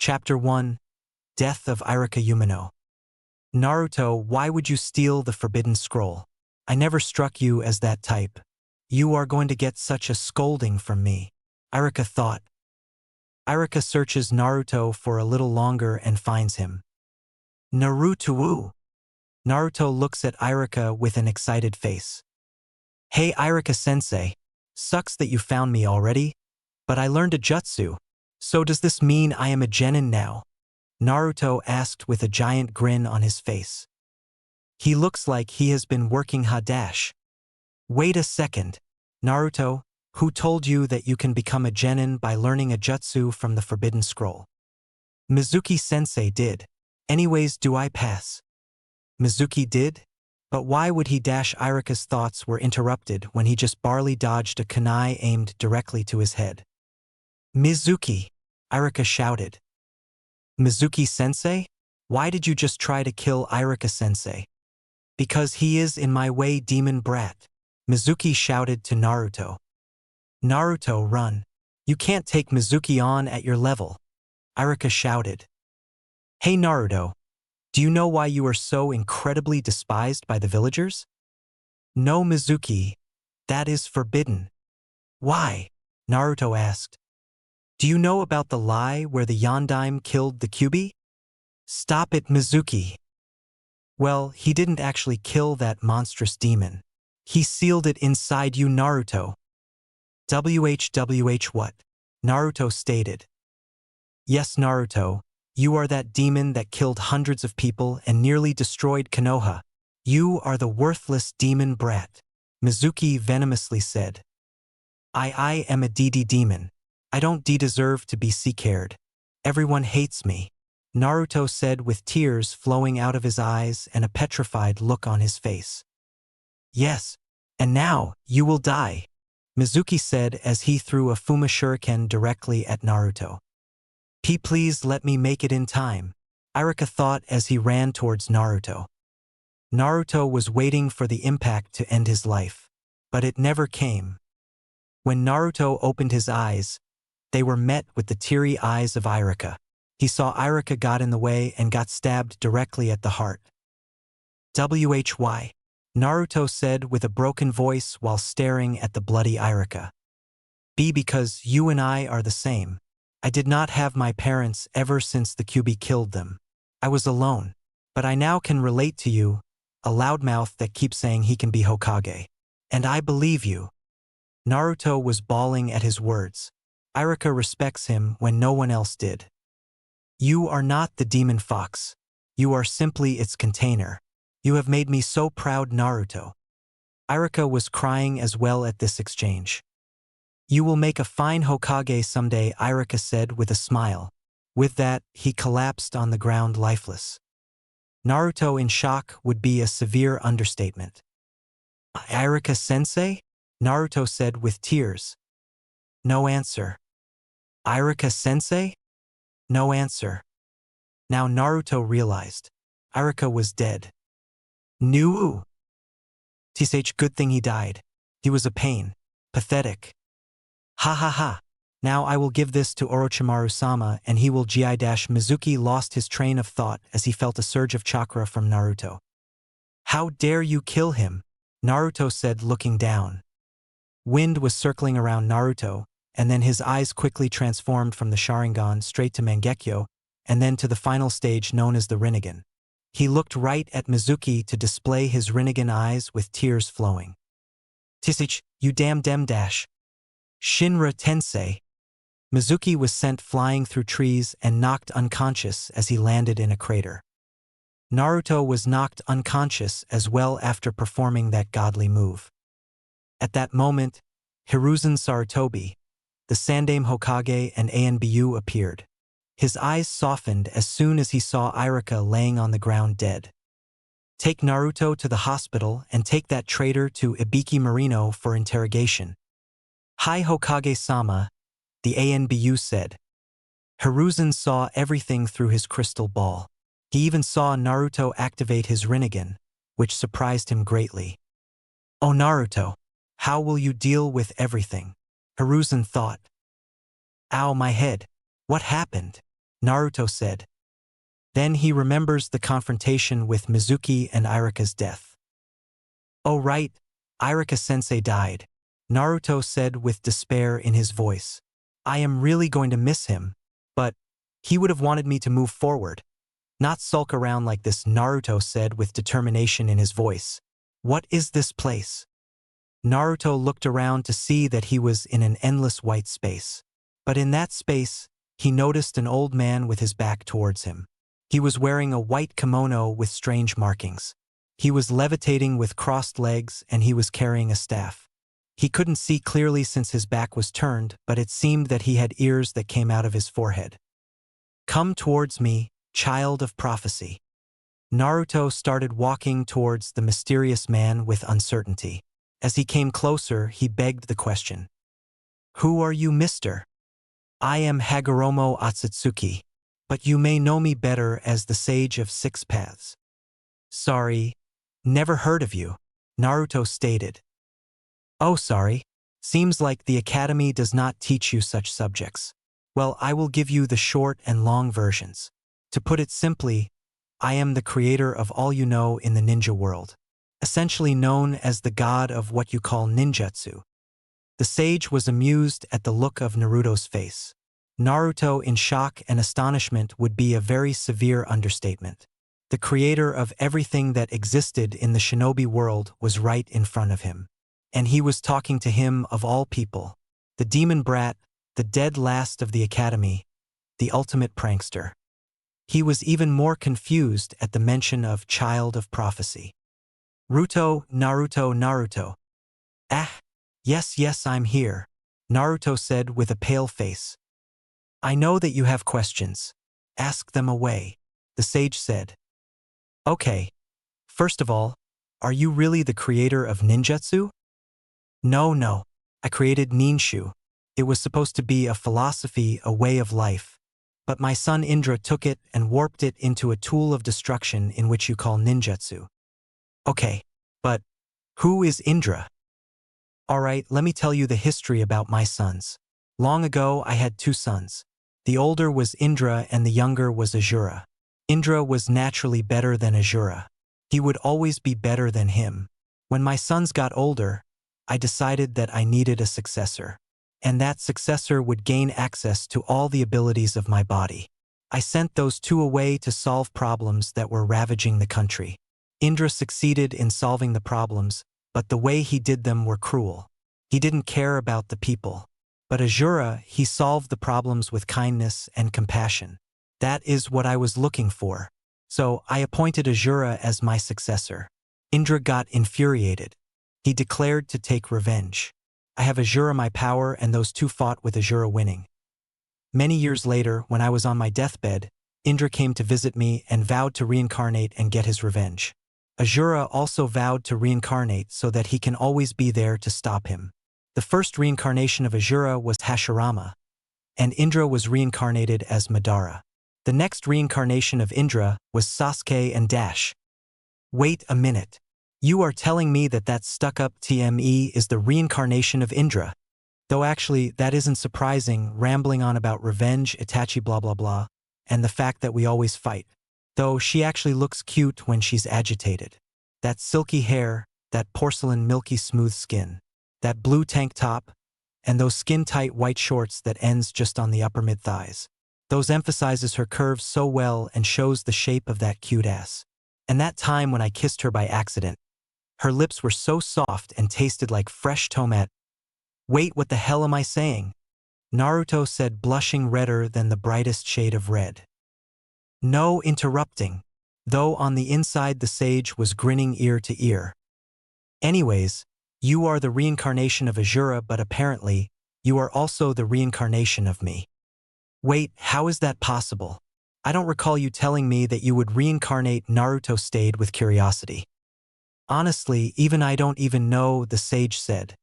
Chapter 1 Death of Irika Umino. Naruto, why would you steal the forbidden scroll? I never struck you as that type. You are going to get such a scolding from me, Irika thought. Irika searches Naruto for a little longer and finds him. Naruto. Naruto looks at Irika with an excited face. Hey Irika-sensei, sucks that you found me already, but I learned a jutsu. So does this mean I am a genin now? Naruto asked with a giant grin on his face. He looks like he has been working hadash. Wait a second, Naruto, who told you that you can become a genin by learning a jutsu from the forbidden scroll? Mizuki-sensei did. Anyways, do I pass? Mizuki did? But why would he dash? Irika's thoughts were interrupted when he just barely dodged a kunai aimed directly to his head. Mizuki, Irika shouted. Mizuki-sensei? Why did you just try to kill Irika-sensei? Because he is in my way, demon brat, Mizuki shouted to Naruto. Naruto, run. You can't take Mizuki on at your level, Irika shouted. Hey Naruto, do you know why you are so incredibly despised by the villagers? No Mizuki, that is forbidden. Why? Naruto asked. Do you know about the lie where the Yondaime killed the Kyuubi? Stop it, Mizuki. Well, he didn't actually kill that monstrous demon. He sealed it inside you, Naruto. WHWH what? Naruto stated. Yes, Naruto, you are that demon that killed hundreds of people and nearly destroyed Konoha. You are the worthless demon brat, Mizuki venomously said. I am a DD demon. I don't deserve to be cared. Everyone hates me, Naruto said with tears flowing out of his eyes and a petrified look on his face. Yes, and now you will die, Mizuki said as he threw a Fuma Shuriken directly at Naruto. Please let me make it in time, Irika thought as he ran towards Naruto. Naruto was waiting for the impact to end his life, but it never came. When Naruto opened his eyes, they were met with the teary eyes of Irika. He saw Irika got in the way and got stabbed directly at the heart. Why? Naruto said with a broken voice while staring at the bloody Irika. Because you and I are the same. I did not have my parents ever since the Kyuubi killed them. I was alone. But I now can relate to you, a loudmouth that keeps saying he can be Hokage. And I believe you. Naruto was bawling at his words. Irika respects him when no one else did. You are not the demon fox. You are simply its container. You have made me so proud, Naruto. Irika was crying as well at this exchange. You will make a fine Hokage someday, Irika said with a smile. With that, he collapsed on the ground lifeless. Naruto in shock would be a severe understatement. Irika-sensei? Naruto said with tears. No answer. Irika-sensei? No answer. Now Naruto realized. Irika was dead. New. Tsh, good thing he died. He was a pain. Pathetic. Ha ha ha. Now I will give this to Orochimaru-sama and he will gi-. Mizuki lost his train of thought as he felt a surge of chakra from Naruto. How dare you kill him? Naruto said looking down. Wind was circling around Naruto, and then his eyes quickly transformed from the Sharingan straight to Mangekyo, and then to the final stage known as the Rinnegan. He looked right at Mizuki to display his Rinnegan eyes with tears flowing. Tsh, you damn dash. Shinra Tensei. Mizuki was sent flying through trees and knocked unconscious as he landed in a crater. Naruto was knocked unconscious as well after performing that godly move. At that moment, Hiruzen Sarutobi, the Sandaime Hokage and Anbu appeared. His eyes softened as soon as he saw Irika laying on the ground dead. Take Naruto to the hospital and take that traitor to Ibiki Marino for interrogation. Hi Hokage-sama, the Anbu said. Hiruzen saw everything through his crystal ball. He even saw Naruto activate his Rinnegan, which surprised him greatly. Oh Naruto, how will you deal with everything? Hiruzen thought. Ow, my head. What happened? Naruto said. Then he remembers the confrontation with Mizuki and Iruka's death. Oh right, Iruka-sensei died, Naruto said with despair in his voice. I am really going to miss him, but he would have wanted me to move forward, not sulk around like this, Naruto said with determination in his voice. What is this place? Naruto looked around to see that he was in an endless white space. But in that space, he noticed an old man with his back towards him. He was wearing a white kimono with strange markings. He was levitating with crossed legs and he was carrying a staff. He couldn't see clearly since his back was turned, but it seemed that he had ears that came out of his forehead. Come towards me, child of prophecy. Naruto started walking towards the mysterious man with uncertainty. As he came closer, he begged the question. Who are you, mister? I am Hagoromo Otsutsuki, but you may know me better as the Sage of Six Paths. Sorry, never heard of you, Naruto stated. Oh sorry, seems like the academy does not teach you such subjects. Well, I will give you the short and long versions. To put it simply, I am the creator of all you know in the ninja world, essentially known as the god of what you call ninjutsu. The sage was amused at the look of Naruto's face. Naruto in shock and astonishment would be a very severe understatement. The creator of everything that existed in the shinobi world was right in front of him. And he was talking to him of all people. The demon brat, the dead last of the academy, the ultimate prankster. He was even more confused at the mention of child of prophecy. Naruto, Naruto. Ah, yes, I'm here, Naruto said with a pale face. I know that you have questions. Ask them away, the sage said. Okay. First of all, are you really the creator of ninjutsu? No. I created ninshu. It was supposed to be a philosophy, a way of life. But my son Indra took it and warped it into a tool of destruction in which you call ninjutsu. Okay, but who is Indra? Alright, let me tell you the history about my sons. Long ago, I had two sons. The older was Indra and the younger was Asura. Indra was naturally better than Asura. He would always be better than him. When my sons got older, I decided that I needed a successor. And that successor would gain access to all the abilities of my body. I sent those two away to solve problems that were ravaging the country. Indra succeeded in solving the problems, but the way he did them were cruel. He didn't care about the people. But Asura, he solved the problems with kindness and compassion. That is what I was looking for. So I appointed Asura as my successor. Indra got infuriated. He declared to take revenge. I have Asura my power and those two fought with Asura winning. Many years later, when I was on my deathbed, Indra came to visit me and vowed to reincarnate and get his revenge. Asura also vowed to reincarnate so that he can always be there to stop him. The first reincarnation of Asura was Hashirama, and Indra was reincarnated as Madara. The next reincarnation of Indra was Sasuke and Dash. Wait a minute. You are telling me that that stuck-up TME is the reincarnation of Indra? Though actually, that isn't surprising, rambling on about revenge, Itachi blah blah blah, and the fact that we always fight. Though she actually looks cute when she's agitated. That silky hair, that porcelain milky smooth skin, that blue tank top, and those skin-tight white shorts that ends just on the upper mid-thighs. Those emphasizes her curves so well and shows the shape of that cute ass. And that time when I kissed her by accident, her lips were so soft and tasted like fresh tomat. Wait, what the hell am I saying? Naruto said, blushing redder than the brightest shade of red. No interrupting, though on the inside the sage was grinning ear to ear. Anyways, you are the reincarnation of Asura, but apparently, you are also the reincarnation of me. Wait, how is that possible? I don't recall you telling me that you would reincarnate. Naruto stayed with curiosity. Honestly, even I don't even know, the sage said.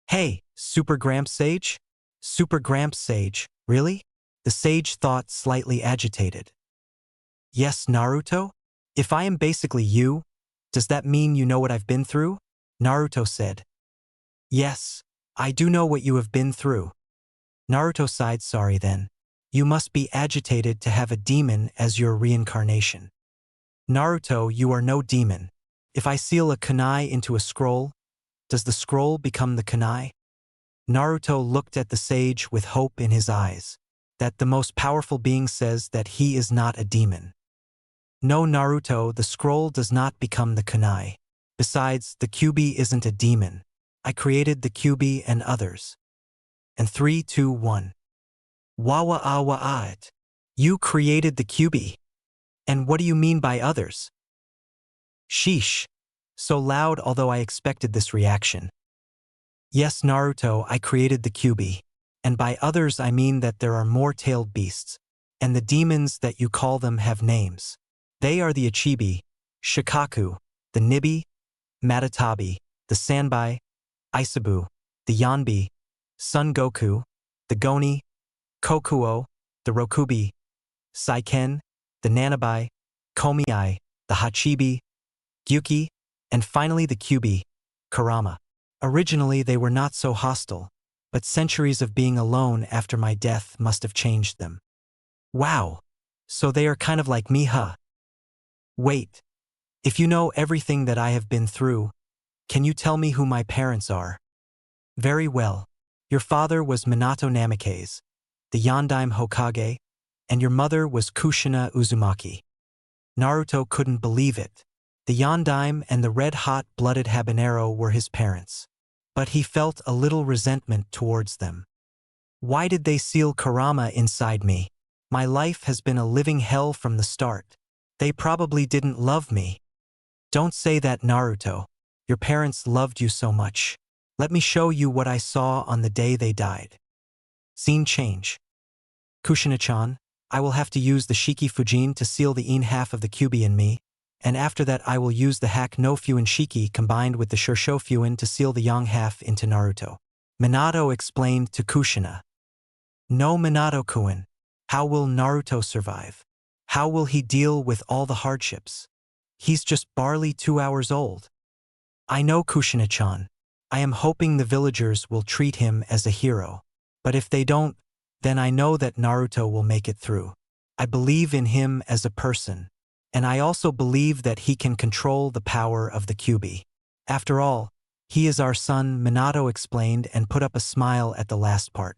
Hey, Super Gramps Sage? Super Gramps Sage, really? The sage thought, slightly agitated. Yes, Naruto? If I am basically you, does that mean you know what I've been through? Naruto said. Yes, I do know what you have been through. Naruto sighed, sorry then. You must be agitated to have a demon as your reincarnation. Naruto, you are no demon. If I seal a kunai into a scroll, does the scroll become the kunai? Naruto looked at the sage with hope in his eyes. That the most powerful being says that he is not a demon. No, Naruto, the scroll does not become the kunai. Besides, the Kyuubi isn't a demon. I created the Kyuubi and others. And 3, 2, 1. Wawa awa aat. You created the Kyuubi. And what do you mean by others? Sheesh. So loud, although I expected this reaction. Yes, Naruto, I created the Kyuubi. And by others I mean that there are more tailed beasts. And the demons that you call them have names. They are the Ichibi, Shikaku, the Nibi, Matatabi, the Sanbai, Isabu, the Yanbi, Son Goku, the Goni, Kokuo, the Rokubi, Saiken, the Nanabai, Komiai, the Hachibi, Gyuki, and finally the Kyuubi, Kurama. Originally they were not so hostile, but centuries of being alone after my death must have changed them. Wow, so they are kind of like me, huh? Wait, if you know everything that I have been through, can you tell me who my parents are? Very well. Your father was Minato Namikaze, the Yondaime Hokage, and your mother was Kushina Uzumaki. Naruto couldn't believe it. The Yondaime and the red-hot blooded habanero were his parents. But he felt a little resentment towards them. Why did they seal Kurama inside me? My life has been a living hell from the start. They probably didn't love me. Don't say that, Naruto. Your parents loved you so much. Let me show you what I saw on the day they died. Scene change. Kushina-chan, I will have to use the Shiki Fujin to seal the in half of the Kyuubi in me, and after that I will use the Hak no Fuin Shiki combined with the Shursho Fuin to seal the yang half into Naruto. Minato explained to Kushina. No, Minato-kun, how will Naruto survive? How will he deal with all the hardships? He's just barely 2 hours old. I know, Kushina-chan. I am hoping the villagers will treat him as a hero. But if they don't, then I know that Naruto will make it through. I believe in him as a person. And I also believe that he can control the power of the Kyuubi. After all, he is our son, Minato explained and put up a smile at the last part.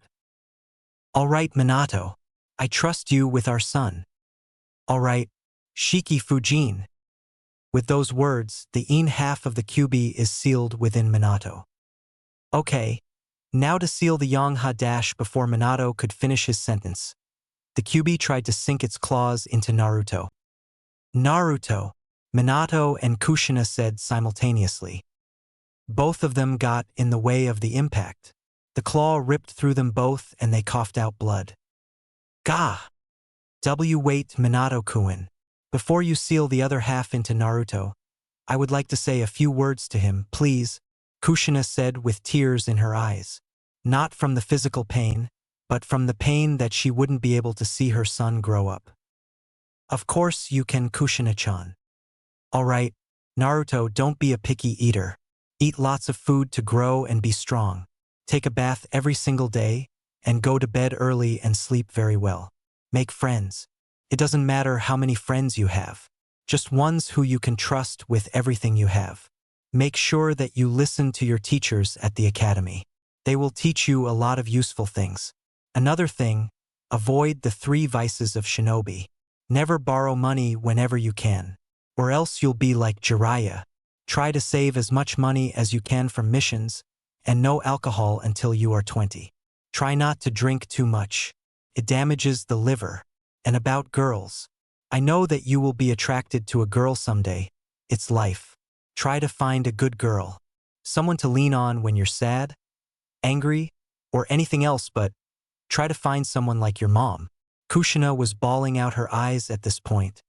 All right, Minato. I trust you with our son. All right, Shiki Fujin. With those words, the in half of the Kyuubi is sealed within Minato. Okay, now to seal the yang ha dash. Before Minato could finish his sentence, the Kyuubi tried to sink its claws into Naruto. Naruto, Minato and Kushina said simultaneously. Both of them got in the way of the impact. The claw ripped through them both and they coughed out blood. Gah! Wait, Minato-kun. Before you seal the other half into Naruto, I would like to say a few words to him, please, Kushina said with tears in her eyes. Not from the physical pain, but from the pain that she wouldn't be able to see her son grow up. Of course you can, Kushina-chan. All right, Naruto, don't be a picky eater. Eat lots of food to grow and be strong. Take a bath every single day, and go to bed early and sleep very well. Make friends. It doesn't matter how many friends you have. Just ones who you can trust with everything you have. Make sure that you listen to your teachers at the academy. They will teach you a lot of useful things. Another thing, avoid the 3 vices of shinobi. Never borrow money whenever you can, or else you'll be like Jiraiya. Try to save as much money as you can from missions, and no alcohol until you are 20. Try not to drink too much. It damages the liver. And about girls, I know that you will be attracted to a girl someday. It's life. Try to find a good girl. Someone to lean on when you're sad, angry, or anything else, but try to find someone like your mom. Kushina was bawling out her eyes at this point.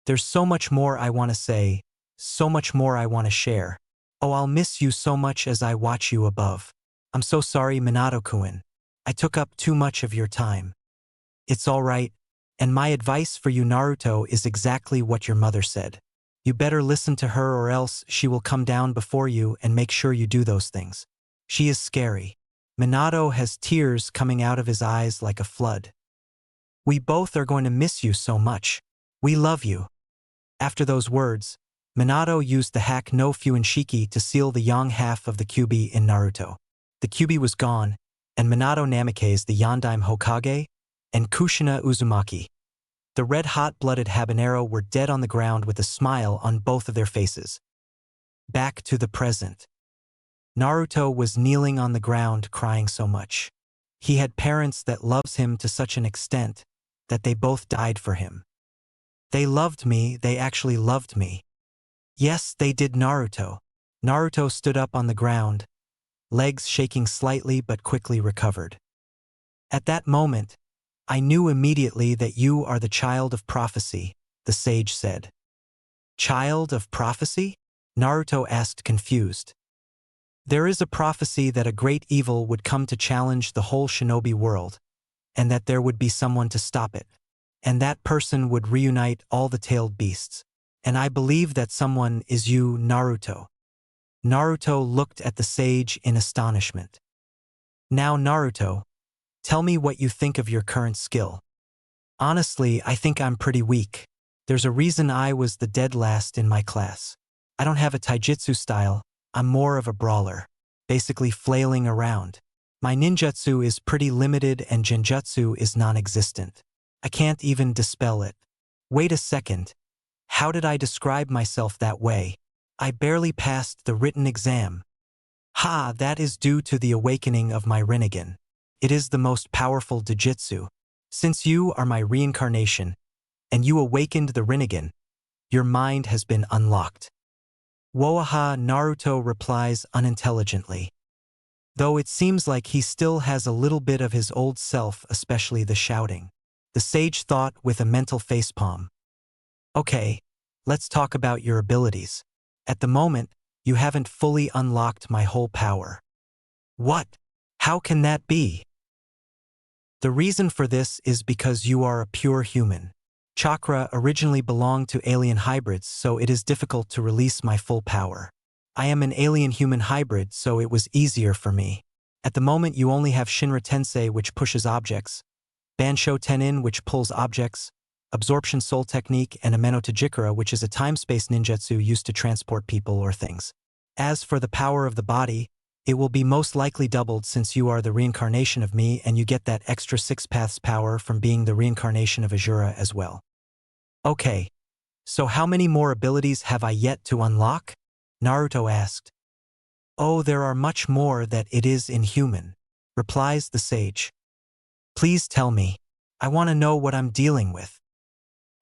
There's so much more I want to say, so much more I want to share. Oh, I'll miss you so much as I watch you above. I'm so sorry, Minato-kun. I took up too much of your time. It's all right. And my advice for you, Naruto, is exactly what your mother said. You better listen to her or else she will come down before you and make sure you do those things. She is scary. Minato has tears coming out of his eyes like a flood. We both are going to miss you so much. We love you." After those words, Minato used the hack no Fuinshiki to seal the yang half of the Kyuubi in Naruto. The Kyuubi was gone, and Minato Namikaze the Yondaime Hokage, and Kushina Uzumaki, the red-hot-blooded habanero, were dead on the ground with a smile on both of their faces. Back to the present. Naruto was kneeling on the ground crying so much. He had parents that loves him to such an extent that they both died for him. They loved me, they actually loved me. Yes, they did. Naruto. Naruto stood up on the ground, legs shaking slightly but quickly recovered. At that moment, "I knew immediately that you are the child of prophecy," the sage said. "Child of prophecy?" Naruto asked, confused. "There is a prophecy that a great evil would come to challenge the whole shinobi world, and that there would be someone to stop it, and that person would reunite all the tailed beasts. And I believe that someone is you, Naruto." Naruto looked at the sage in astonishment. "Now, Naruto, tell me what you think of your current skill." "Honestly, I think I'm pretty weak. There's a reason I was the dead last in my class. I don't have a taijutsu style, I'm more of a brawler, basically flailing around. My ninjutsu is pretty limited and genjutsu is non-existent. I can't even dispel it." "Wait a second. How did I describe myself that way? I barely passed the written exam." "Ha, that is due to the awakening of my Rinnegan. It is the most powerful Dojutsu. Since you are my reincarnation, and you awakened the Rinnegan, your mind has been unlocked." "Woaha," Naruto replies unintelligently. Though it seems like he still has a little bit of his old self, especially the shouting. The sage thought with a mental facepalm. "Okay, let's talk about your abilities. At the moment, you haven't fully unlocked my whole power." "What? How can that be?" "The reason for this is because you are a pure human. Chakra originally belonged to alien hybrids, so it is difficult to release my full power. I am an alien-human hybrid, so it was easier for me. At the moment you only have Shinra Tensei, which pushes objects, Bansho Tenin, which pulls objects, Absorption Soul Technique, and Ameno Tajikura, which is a time-space ninjutsu used to transport people or things. As for the power of the body, it will be most likely doubled since you are the reincarnation of me and you get that extra 6 paths power from being the reincarnation of Azura as well." "Okay, so how many more abilities have I yet to unlock?" Naruto asked. "Oh, there are much more that it is inhuman," replies the sage. "Please tell me. I want to know what I'm dealing with."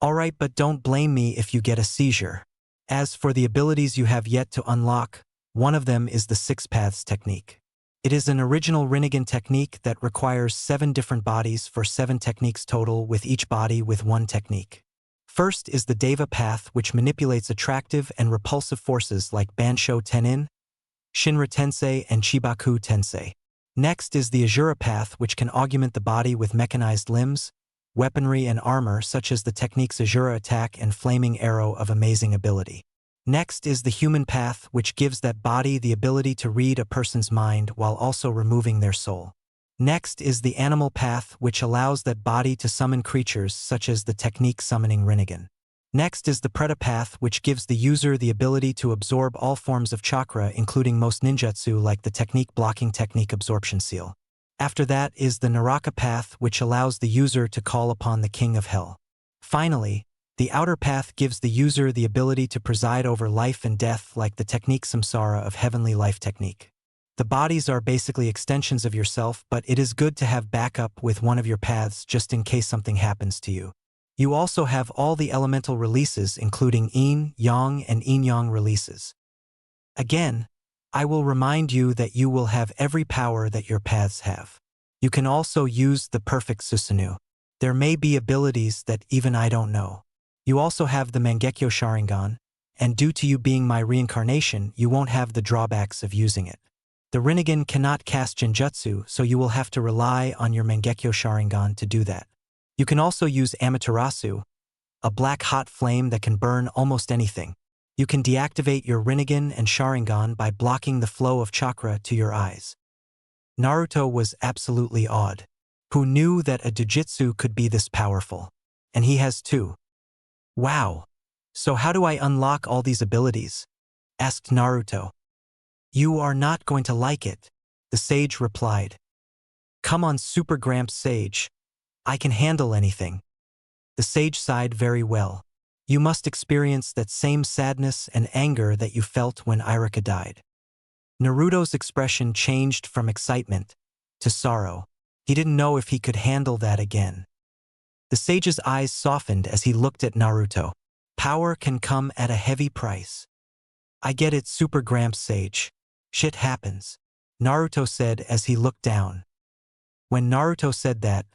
"Alright, but don't blame me if you get a seizure. As for the abilities you have yet to unlock, one of them is the 6 paths technique. It is an original Rinnegan technique that requires 7 different bodies for 7 techniques total, with each body with 1 technique. First is the Deva path, which manipulates attractive and repulsive forces like Bansho Tenin, Shinra Tensei, and Chibaku Tensei. Next is the Azura path, which can augment the body with mechanized limbs, weaponry, and armor, such as the techniques Azura Attack and Flaming Arrow of amazing ability. Next is the human path, which gives that body the ability to read a person's mind while also removing their soul. Next is the animal path, which allows that body to summon creatures, such as the technique Summoning Rinnegan. Next is the Preta path, which gives the user the ability to absorb all forms of chakra, including most ninjutsu like the technique Blocking Technique Absorption Seal. After that is the Naraka path, which allows the user to call upon the King of Hell. Finally, the outer path gives the user the ability to preside over life and death like the technique Samsara of Heavenly Life Technique. The bodies are basically extensions of yourself, but it is good to have backup with one of your paths just in case something happens to you. You also have all the elemental releases, including Yin, Yang, and Yin-Yang releases. Again, I will remind you that you will have every power that your paths have. You can also use the perfect Susanoo. There may be abilities that even I don't know. You also have the Mangekyo Sharingan, and due to you being my reincarnation, you won't have the drawbacks of using it. The Rinnegan cannot cast Genjutsu, so you will have to rely on your Mangekyo Sharingan to do that. You can also use Amaterasu, a black hot flame that can burn almost anything. You can deactivate your Rinnegan and Sharingan by blocking the flow of chakra to your eyes. Naruto was absolutely awed. Who knew that a jujitsu could be this powerful? And he has too. Wow. So how do I unlock all these abilities? Asked Naruto. You are not going to like it, the sage replied. Come on, Super Gramps Sage. I can handle anything. The sage sighed very well. You must experience that same sadness and anger that you felt when Iruka died. Naruto's expression changed from excitement to sorrow. He didn't know if he could handle that again. The sage's eyes softened as he looked at Naruto. Power can come at a heavy price. I get it, Super Gramps Sage. Shit happens, Naruto said as he looked down. When Naruto said that,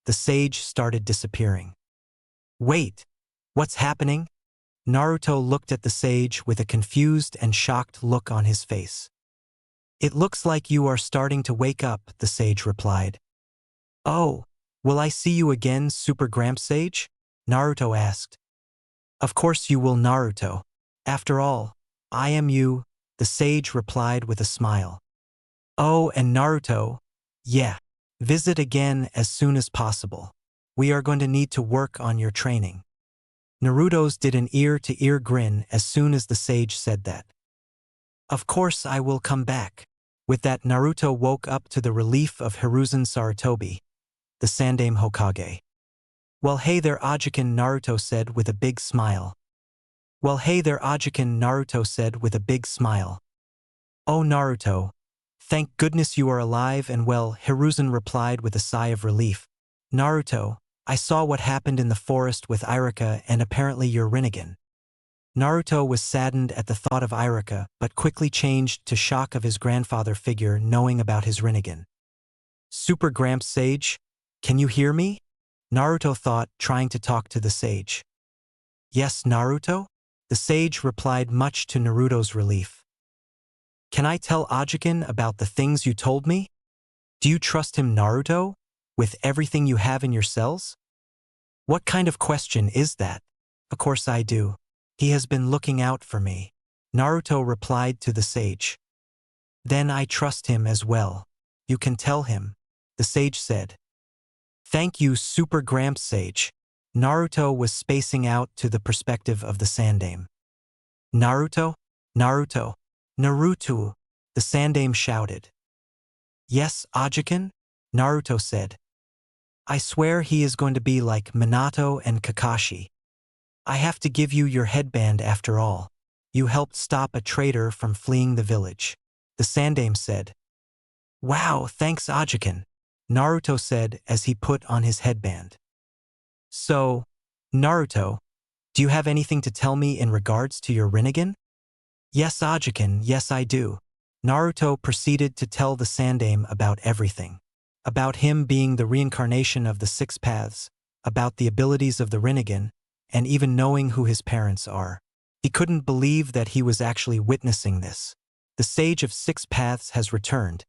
the sage started disappearing. Wait, what's happening? Naruto looked at the sage with a confused and shocked look on his face. It looks like you are starting to wake up, the sage replied. Oh, will I see you again, Super Gramps Sage? Naruto asked. Of course you will, Naruto. After all, I am you, the sage replied with a smile. Oh, and Naruto, yeah, visit again as soon as possible. We are going to need to work on your training. Naruto's did an ear-to-ear grin as soon as the sage said that. Of course I will come back. With that, Naruto woke up to the relief of Hiruzen Sarutobi, the Sandaime Hokage. Well, hey there, Ajiken, Naruto said with a big smile. Well, hey there, Ajiken, Naruto said with a big smile. Oh, Naruto, thank goodness you are alive and well, Hiruzen replied with a sigh of relief. Naruto, I saw what happened in the forest with Iruka and apparently your Rinnegan. Naruto was saddened at the thought of Iruka, but quickly changed to shock of his grandfather figure knowing about his Rinnegan. Super Gramps Sage, can you hear me? Naruto thought, trying to talk to the sage. Yes, Naruto? The sage replied, much to Naruto's relief. Can I tell Ajiken about the things you told me? Do you trust him, Naruto, with everything you have in your cells? What kind of question is that? Of course I do. He has been looking out for me, Naruto replied to the sage. Then I trust him as well. You can tell him, the sage said. Thank you, Super Gramps Sage. Naruto was spacing out to the perspective of the Sandaime. Naruto? Naruto? Naruto? The Sandaime shouted. Yes, Ajiken? Naruto said. I swear he is going to be like Minato and Kakashi. I have to give you your headband after all. You helped stop a traitor from fleeing the village, the Sandaime said. Wow, thanks Ajiken, Naruto said as he put on his headband. So, Naruto, do you have anything to tell me in regards to your Rinnegan? Yes, Ajiken, yes I do. Naruto proceeded to tell the Sandaime about everything. About him being the reincarnation of the Six Paths, about the abilities of the Rinnegan, and even knowing who his parents are. He couldn't believe that he was actually witnessing this. The Sage of Six Paths has returned,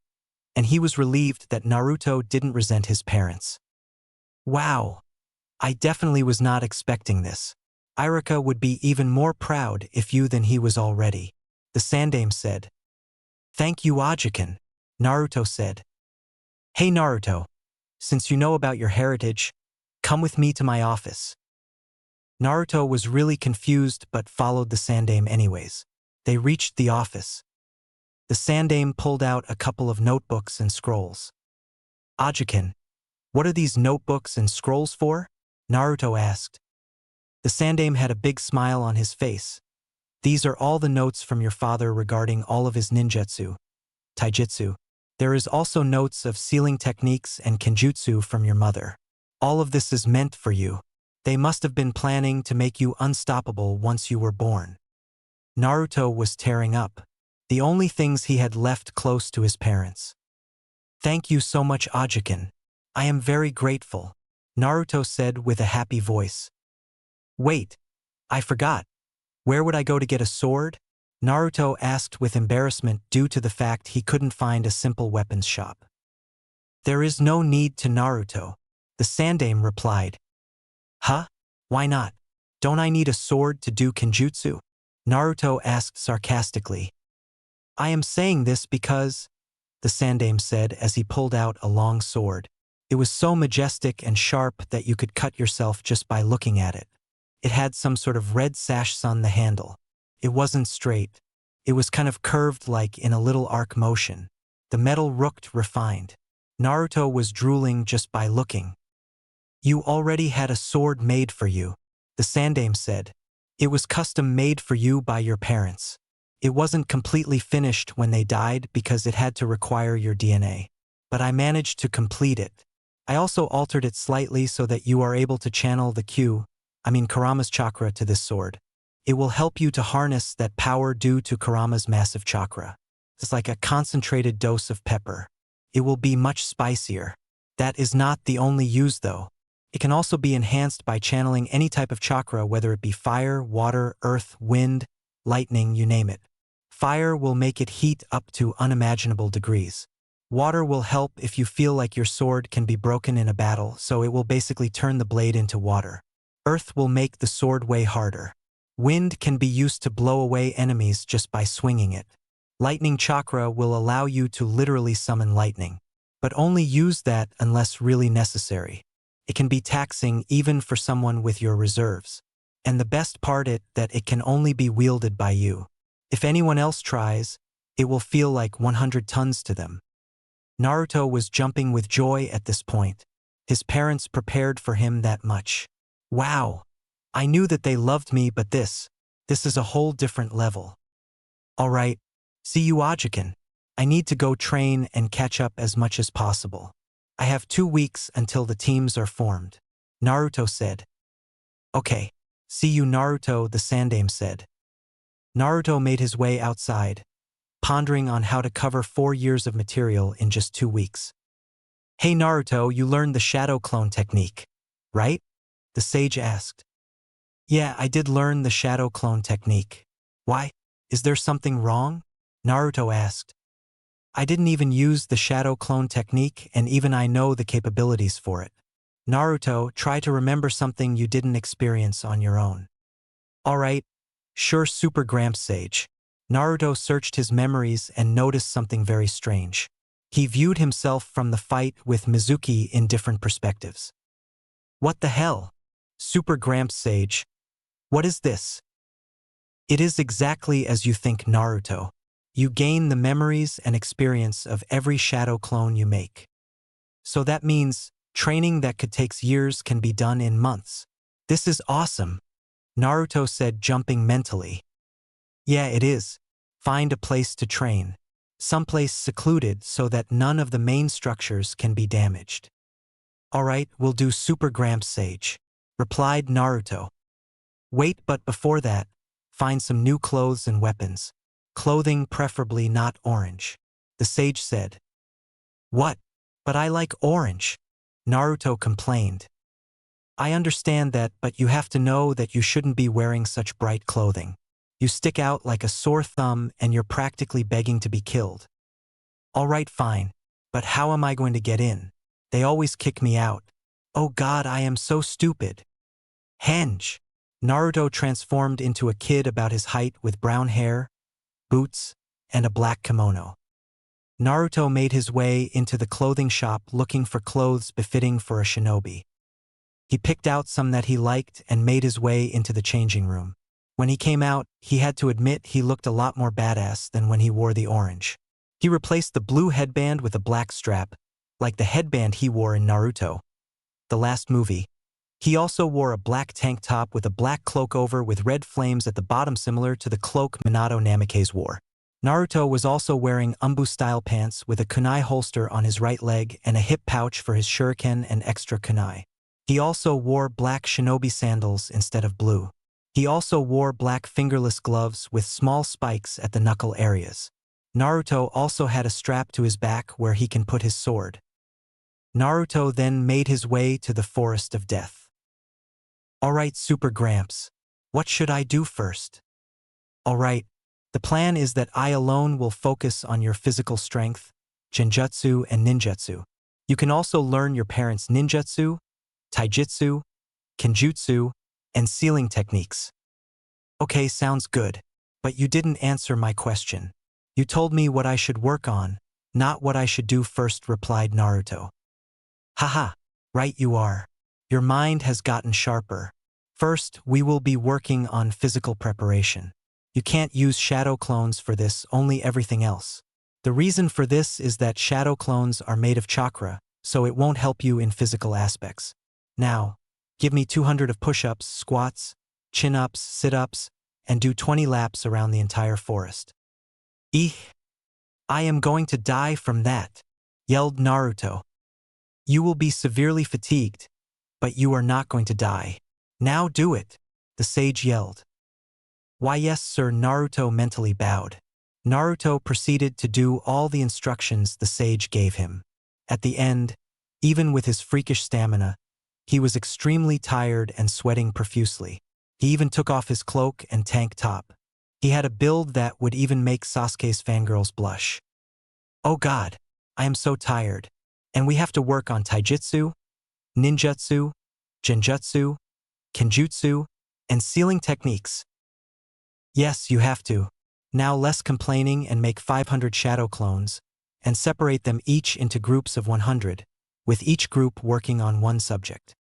and he was relieved that Naruto didn't resent his parents. Wow! I definitely was not expecting this. Iruka would be even more proud if you than he was already, the Sandaime said. Thank you, Ajiken, Naruto said. Hey Naruto, since you know about your heritage, come with me to my office. Naruto was really confused but followed the Sandaime anyways. They reached the office. The Sandaime pulled out a couple of notebooks and scrolls. Ajiken, what are these notebooks and scrolls for? Naruto asked. The Sandaime had a big smile on his face. These are all the notes from your father regarding all of his ninjutsu, taijutsu. There is also notes of sealing techniques and kenjutsu from your mother. All of this is meant for you. They must have been planning to make you unstoppable once you were born. Naruto was tearing up. The only things he had left close to his parents. Thank you so much, Ajiken. I am very grateful, Naruto said with a happy voice. Wait, I forgot. Where would I go to get a sword? Naruto asked with embarrassment due to the fact he couldn't find a simple weapons shop. There is no need to, Naruto, the Sandaime replied. Huh? Why not? Don't I need a sword to do kenjutsu? Naruto asked sarcastically. I am saying this because, the Sandaime said as he pulled out a long sword. It was so majestic and sharp that you could cut yourself just by looking at it. It had some sort of red sash on the handle. It wasn't straight. It was kind of curved like in a little arc motion. The metal looked refined. Naruto was drooling just by looking. You already had a sword made for you, the Sandaime said. It was custom made for you by your parents. It wasn't completely finished when they died because it had to require your DNA. But I managed to complete it. I also altered it slightly so that you are able to channel the Kurama's chakra to this sword. It will help you to harness that power due to Kurama's massive chakra. It's like a concentrated dose of pepper. It will be much spicier. That is not the only use though. It can also be enhanced by channeling any type of chakra, whether it be fire, water, earth, wind, lightning, you name it. Fire will make it heat up to unimaginable degrees. Water will help if you feel like your sword can be broken in a battle, so it will basically turn the blade into water. Earth will make the sword way harder. Wind can be used to blow away enemies just by swinging it. Lightning chakra will allow you to literally summon lightning. But only use that unless really necessary. It can be taxing even for someone with your reserves. And the best part is that it can only be wielded by you. If anyone else tries, it will feel like 100 tons to them. Naruto was jumping with joy at this point. His parents prepared for him that much. Wow! I knew that they loved me, but this is a whole different level. Alright, see you Awakens. I need to go train and catch up as much as possible. I have 2 weeks until the teams are formed, Naruto said. Okay, see you Naruto, the Sandaime said. Naruto made his way outside, pondering on how to cover 4 years of material in just 2 weeks. Hey Naruto, you learned the shadow clone technique, right? The sage asked. Yeah, I did learn the shadow clone technique. Why? Is there something wrong? Naruto asked. I didn't even use the shadow clone technique, and even I know the capabilities for it. Naruto, try to remember something you didn't experience on your own. Alright, sure Super Gramps Sage. Naruto searched his memories and noticed something very strange. He viewed himself from the fight with Mizuki in different perspectives. What the hell? Super Gramps Sage. What is this? It is exactly as you think, Naruto. You gain the memories and experience of every shadow clone you make. So that means training that could take years can be done in months. This is awesome, Naruto said, jumping mentally. Yeah, it is. Find a place to train. Someplace secluded so that none of the main structures can be damaged. Alright, we'll do Super Gramps Sage, replied Naruto. Wait, but before that, find some new clothes and weapons. Clothing preferably not orange, the sage said. What? But I like orange, Naruto complained. I understand that, but you have to know that you shouldn't be wearing such bright clothing. You stick out like a sore thumb and you're practically begging to be killed. Alright, fine, but how am I going to get in? They always kick me out. Oh God, I am so stupid. Henge. Naruto transformed into a kid about his height with brown hair, boots, and a black kimono. Naruto made his way into the clothing shop looking for clothes befitting for a shinobi. He picked out some that he liked and made his way into the changing room. When he came out, he had to admit he looked a lot more badass than when he wore the orange. He replaced the blue headband with a black strap, like the headband he wore in Naruto, the last movie. He also wore a black tank top with a black cloak over with red flames at the bottom, similar to the cloak Minato Namikaze wore. Naruto was also wearing umbu-style pants with a kunai holster on his right leg and a hip pouch for his shuriken and extra kunai. He also wore black shinobi sandals instead of blue. He also wore black fingerless gloves with small spikes at the knuckle areas. Naruto also had a strap to his back where he can put his sword. Naruto then made his way to the Forest of Death. Alright, Super Gramps, what should I do first? Alright, the plan is that I alone will focus on your physical strength, genjutsu and ninjutsu. You can also learn your parents' ninjutsu, taijutsu, kenjutsu, and sealing techniques. Okay, sounds good, but you didn't answer my question. You told me what I should work on, not what I should do first, replied Naruto. Haha, right you are. Your mind has gotten sharper. First, we will be working on physical preparation. You can't use shadow clones for this, only everything else. The reason for this is that shadow clones are made of chakra, so it won't help you in physical aspects. Now, give me 200 of push-ups, squats, chin-ups, sit-ups, and do 20 laps around the entire forest. Eek! I am going to die from that, yelled Naruto. You will be severely fatigued, but you are not going to die. Now do it, the sage yelled. Why yes sir, Naruto mentally bowed. Naruto proceeded to do all the instructions the sage gave him. At the end, even with his freakish stamina, he was extremely tired and sweating profusely. He even took off his cloak and tank top. He had a build that would even make Sasuke's fangirls blush. Oh god, I am so tired. And we have to work on taijutsu, ninjutsu, genjutsu, kenjutsu, and sealing techniques. Yes, you have to. Now less complaining and make 500 shadow clones, and separate them each into groups of 100, with each group working on one subject.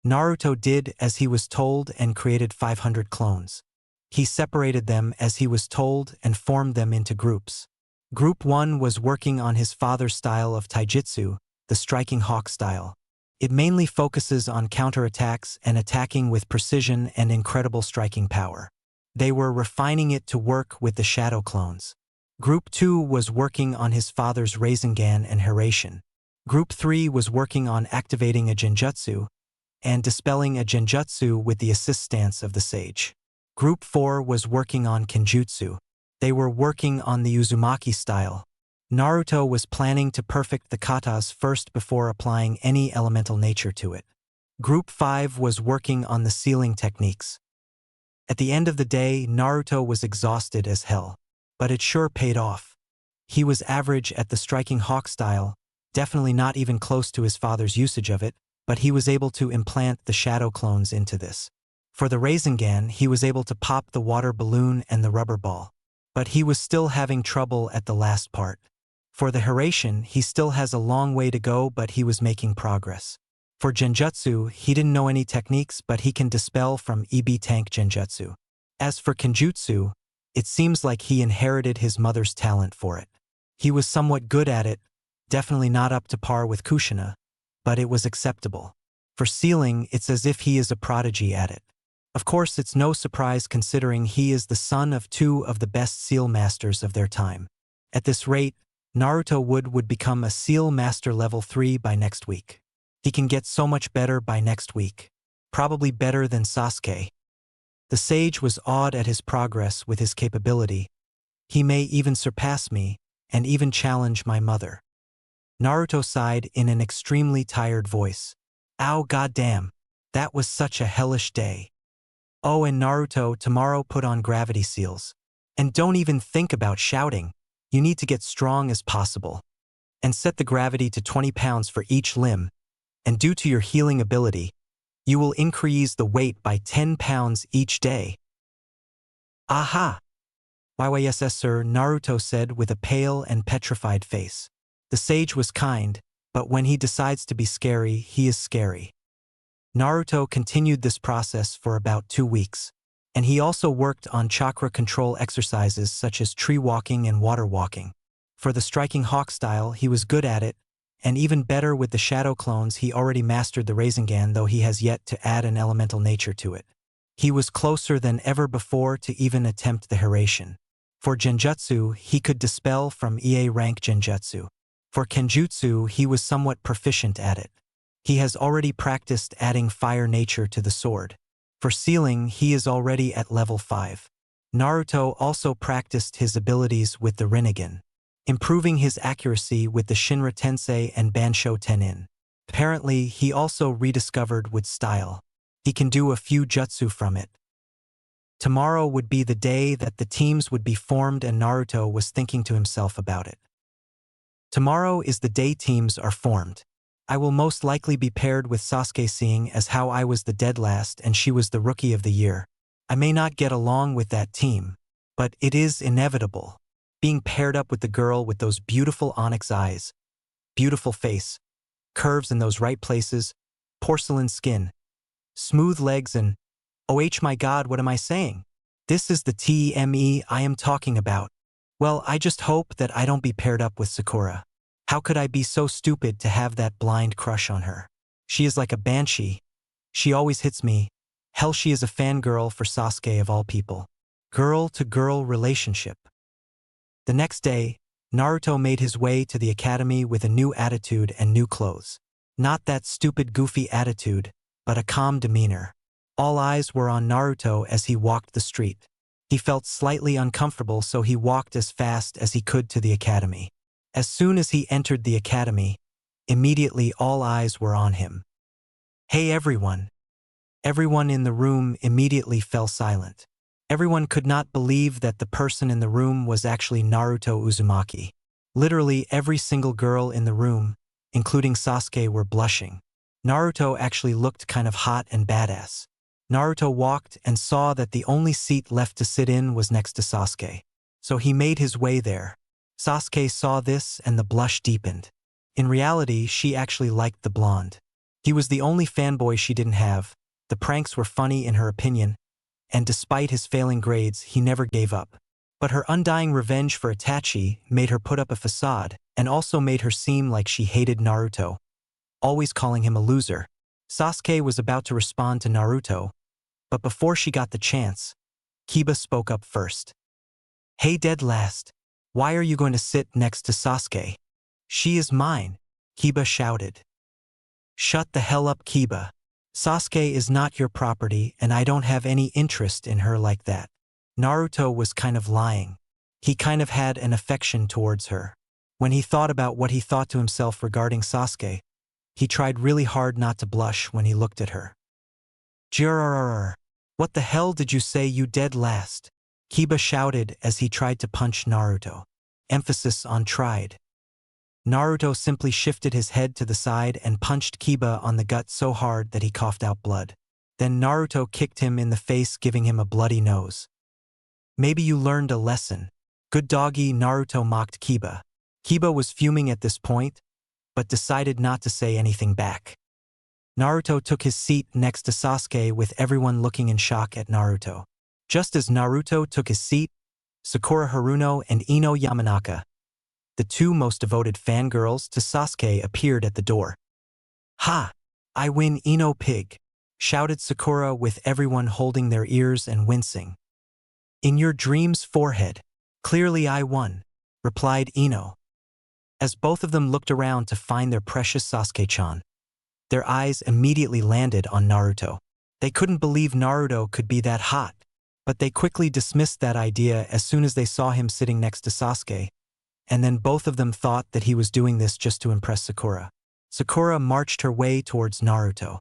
Naruto did as he was told and created 500 clones. He separated them as he was told and formed them into groups. Group 1 was working on his father's style of taijutsu, the striking hawk style. It mainly focuses on counterattacks and attacking with precision and incredible striking power. They were refining it to work with the shadow clones. Group 2 was working on his father's Rasengan and Hiraishin. Group 3 was working on activating a genjutsu and dispelling a genjutsu with the assist stance of the sage. Group 4 was working on kenjutsu. They were working on the Uzumaki style. Naruto was planning to perfect the katas first before applying any elemental nature to it. Group 5 was working on the sealing techniques. At the end of the day, Naruto was exhausted as hell, but it sure paid off. He was average at the striking hawk style, definitely not even close to his father's usage of it, but he was able to implant the shadow clones into this. For the Rasengan, he was able to pop the water balloon and the rubber ball. But he was still having trouble at the last part. For the Hiraishin, he still has a long way to go, but he was making progress. For genjutsu, he didn't know any techniques, but he can dispel from EB tank genjutsu. As for kenjutsu, it seems like he inherited his mother's talent for it. He was somewhat good at it, definitely not up to par with Kushina, but it was acceptable. For sealing, it's as if he is a prodigy at it. Of course, it's no surprise considering he is the son of two of the best seal masters of their time. At this rate, Naruto would become a seal master level 3 by next week. He can get so much better by next week. Probably better than Sasuke. The sage was awed at his progress with his capability. He may even surpass me, and even challenge my mother. Naruto sighed in an extremely tired voice. Ow goddamn, that was such a hellish day. Oh, and Naruto, tomorrow put on gravity seals. And don't even think about shouting. You need to get strong as possible. And set the gravity to 20 pounds for each limb. And due to your healing ability, you will increase the weight by 10 pounds each day. Aha! YYSS sir, Naruto said with a pale and petrified face. The sage was kind, but when he decides to be scary, he is scary. Naruto continued this process for about 2 weeks, and he also worked on chakra control exercises such as tree walking and water walking. For the striking hawk style, he was good at it, and even better with the shadow clones. He already mastered the Rasengan, though he has yet to add an elemental nature to it. He was closer than ever before to even attempt the Hiraishin. For genjutsu, he could dispel from EA rank genjutsu. For kenjutsu, he was somewhat proficient at it. He has already practiced adding fire nature to the sword. For sealing, he is already at level 5. Naruto also practiced his abilities with the Rinnegan, improving his accuracy with the Shinra Tensei and Bansho Tenin. Apparently, he also rediscovered with style. He can do a few jutsu from it. Tomorrow would be the day that the teams would be formed, and Naruto was thinking to himself about it. Tomorrow is the day teams are formed. I will most likely be paired with Sasuke, seeing as how I was the dead last and she was the rookie of the year. I may not get along with that team, but it is inevitable. Being paired up with the girl with those beautiful onyx eyes, beautiful face, curves in those right places, porcelain skin, smooth legs and, oh my god, what am I saying? This is the TME I am talking about. Well, I just hope that I don't be paired up with Sakura. How could I be so stupid to have that blind crush on her? She is like a banshee. She always hits me. Hell, she is a fangirl for Sasuke of all people. Girl-to-girl relationship. The next day, Naruto made his way to the academy with a new attitude and new clothes. Not that stupid goofy attitude, but a calm demeanor. All eyes were on Naruto as he walked the street. He felt slightly uncomfortable, so he walked as fast as he could to the academy. As soon as he entered the academy, immediately all eyes were on him. Hey everyone! Everyone in the room immediately fell silent. Everyone could not believe that the person in the room was actually Naruto Uzumaki. Literally every single girl in the room, including Sasuke, were blushing. Naruto actually looked kind of hot and badass. Naruto walked and saw that the only seat left to sit in was next to Sasuke. So he made his way there. Sasuke saw this and the blush deepened. In reality, she actually liked the blonde. He was the only fanboy she didn't have. The pranks were funny in her opinion, and despite his failing grades, he never gave up. But her undying revenge for Itachi made her put up a facade and also made her seem like she hated Naruto, always calling him a loser. Sasuke was about to respond to Naruto, but before she got the chance, Kiba spoke up first. Hey dead last, why are you going to sit next to Sasuke? She is mine, Kiba shouted. Shut the hell up, Kiba. Sasuke is not your property and I don't have any interest in her like that. Naruto was kind of lying. He kind of had an affection towards her. When he thought about what he thought to himself regarding Sasuke, he tried really hard not to blush when he looked at her. Jrrrrrrr. What the hell did you say, you dead last? Kiba shouted as he tried to punch Naruto. Emphasis on tried. Naruto simply shifted his head to the side and punched Kiba on the gut so hard that he coughed out blood. Then Naruto kicked him in the face, giving him a bloody nose. Maybe you learned a lesson. Good doggy, Naruto mocked Kiba. Kiba was fuming at this point, but decided not to say anything back. Naruto took his seat next to Sasuke with everyone looking in shock at Naruto. Just as Naruto took his seat, Sakura Haruno and Ino Yamanaka, the two most devoted fangirls to Sasuke, appeared at the door. Ha! I win, Ino pig, shouted Sakura with everyone holding their ears and wincing. In your dream's forehead. Clearly I won, replied Ino. As both of them looked around to find their precious Sasuke-chan, their eyes immediately landed on Naruto. They couldn't believe Naruto could be that hot, but they quickly dismissed that idea as soon as they saw him sitting next to Sasuke, and then both of them thought that he was doing this just to impress Sakura. Sakura marched her way towards Naruto.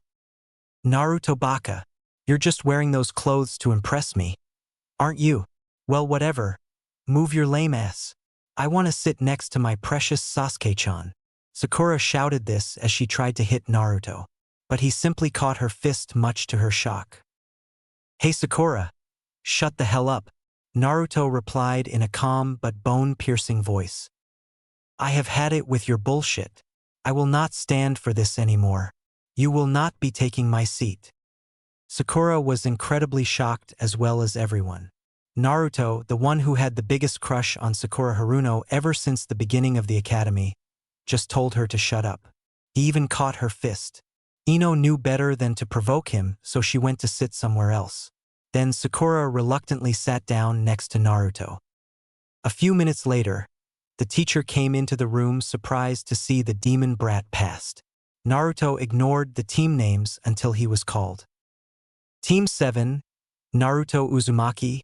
Naruto baka, you're just wearing those clothes to impress me, aren't you? Well, whatever. Move your lame ass. I want to sit next to my precious Sasuke-chan. Sakura shouted this as she tried to hit Naruto, but he simply caught her fist, much to her shock. Hey Sakura, shut the hell up, Naruto replied in a calm but bone-piercing voice. I have had it with your bullshit. I will not stand for this anymore. You will not be taking my seat. Sakura was incredibly shocked, as well as everyone. Naruto, the one who had the biggest crush on Sakura Haruno ever since the beginning of the academy, just told her to shut up. He even caught her fist. Ino knew better than to provoke him, so she went to sit somewhere else. Then Sakura reluctantly sat down next to Naruto. A few minutes later, the teacher came into the room, surprised to see the demon brat passed. Naruto ignored the team names until he was called. Team 7, Naruto Uzumaki,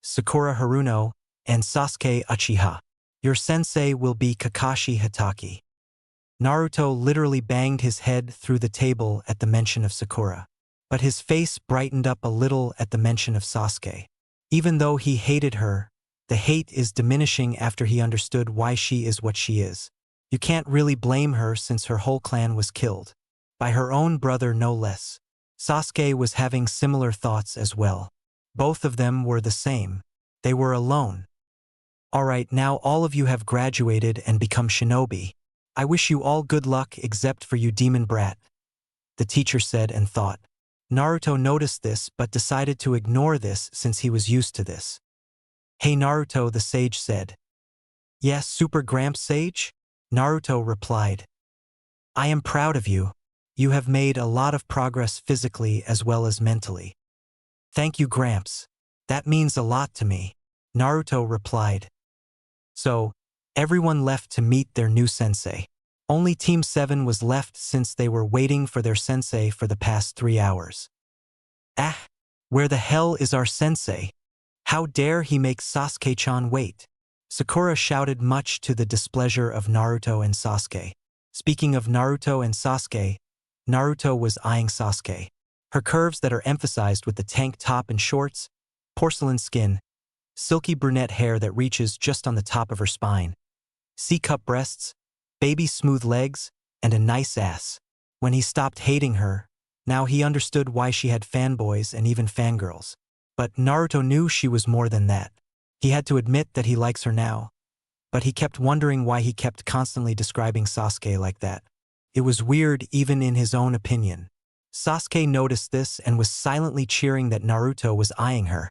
Sakura Haruno, and Sasuke Uchiha. Your sensei will be Kakashi Hatake. Naruto literally banged his head through the table at the mention of Sakura. But his face brightened up a little at the mention of Sasuke. Even though he hated her, the hate is diminishing after he understood why she is what she is. You can't really blame her since her whole clan was killed. By her own brother, no less. Sasuke was having similar thoughts as well. Both of them were the same. They were alone. Alright, now all of you have graduated and become shinobi. I wish you all good luck except for you demon brat, the teacher said and thought. Naruto noticed this but decided to ignore this since he was used to this. Hey Naruto, the sage said. Yes, Super Gramps Sage? Naruto replied. I am proud of you. You have made a lot of progress physically as well as mentally. Thank you, Gramps. That means a lot to me, Naruto replied. So, everyone left to meet their new sensei. Only Team 7 was left since they were waiting for their sensei for the past 3 hours. Ah, where the hell is our sensei? How dare he make Sasuke-chan wait? Sakura shouted, much to the displeasure of Naruto and Sasuke. Speaking of Naruto and Sasuke, Naruto was eyeing Sasuke. Her curves that are emphasized with the tank top and shorts, porcelain skin, silky brunette hair that reaches just on the top of her spine, C-cup breasts, baby smooth legs, and a nice ass. When he stopped hating her, now he understood why she had fanboys and even fangirls. But Naruto knew she was more than that. He had to admit that he likes her now, but he kept wondering why he kept constantly describing Sasuke like that. It was weird even in his own opinion. Sasuke noticed this and was silently cheering that Naruto was eyeing her,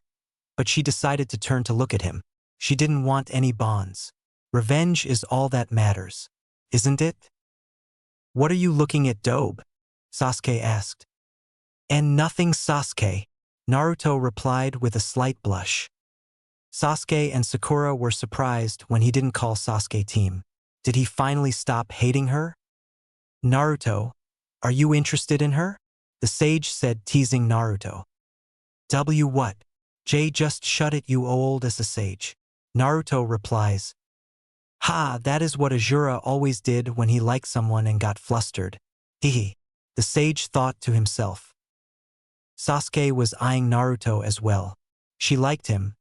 but she decided to turn to look at him. She didn't want any bonds. Revenge is all that matters, isn't it? What are you looking at, Dobe? Sasuke asked. And nothing, Sasuke, Naruto replied with a slight blush. Sasuke and Sakura were surprised when he didn't call Sasuke team. Did he finally stop hating her? Naruto, are you interested in her? The sage said, teasing Naruto. What? Jay, just shut it, you old as a sage. Naruto replies. Ha, that is what Azura always did when he liked someone and got flustered. Hehe. The sage thought to himself. Sasuke was eyeing Naruto as well. She liked him,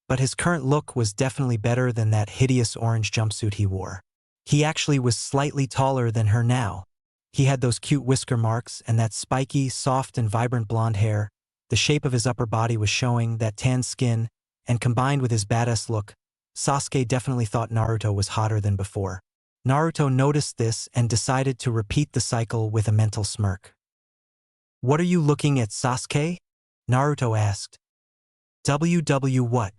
but his current look was definitely better than that hideous orange jumpsuit he wore. He actually was slightly taller than her now. He had those cute whisker marks and that spiky, soft and vibrant blonde hair. The shape of his upper body was showing, that tan skin, and combined with his badass look, Sasuke definitely thought Naruto was hotter than before. Naruto noticed this and decided to repeat the cycle with a mental smirk. What are you looking at, Sasuke? Naruto asked. What?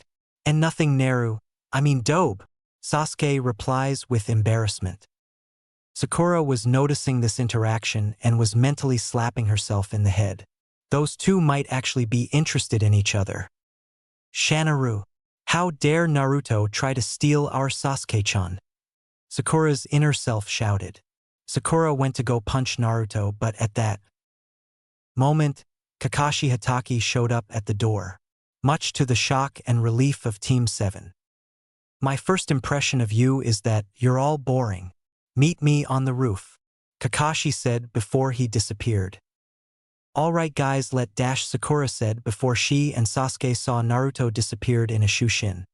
And nothing, Dobe, Sasuke replies with embarrassment. Sakura was noticing this interaction and was mentally slapping herself in the head. Those two might actually be interested in each other. Shanaru, how dare Naruto try to steal our Sasuke-chan? Sakura's inner self shouted. Sakura went to go punch Naruto, but at that moment, Kakashi Hatake showed up at the door, much to the shock and relief of Team 7. My first impression of you is that you're all boring. Meet me on the roof, Kakashi said before he disappeared. Alright guys, Sakura said before she and Sasuke saw Naruto disappeared in a shushin.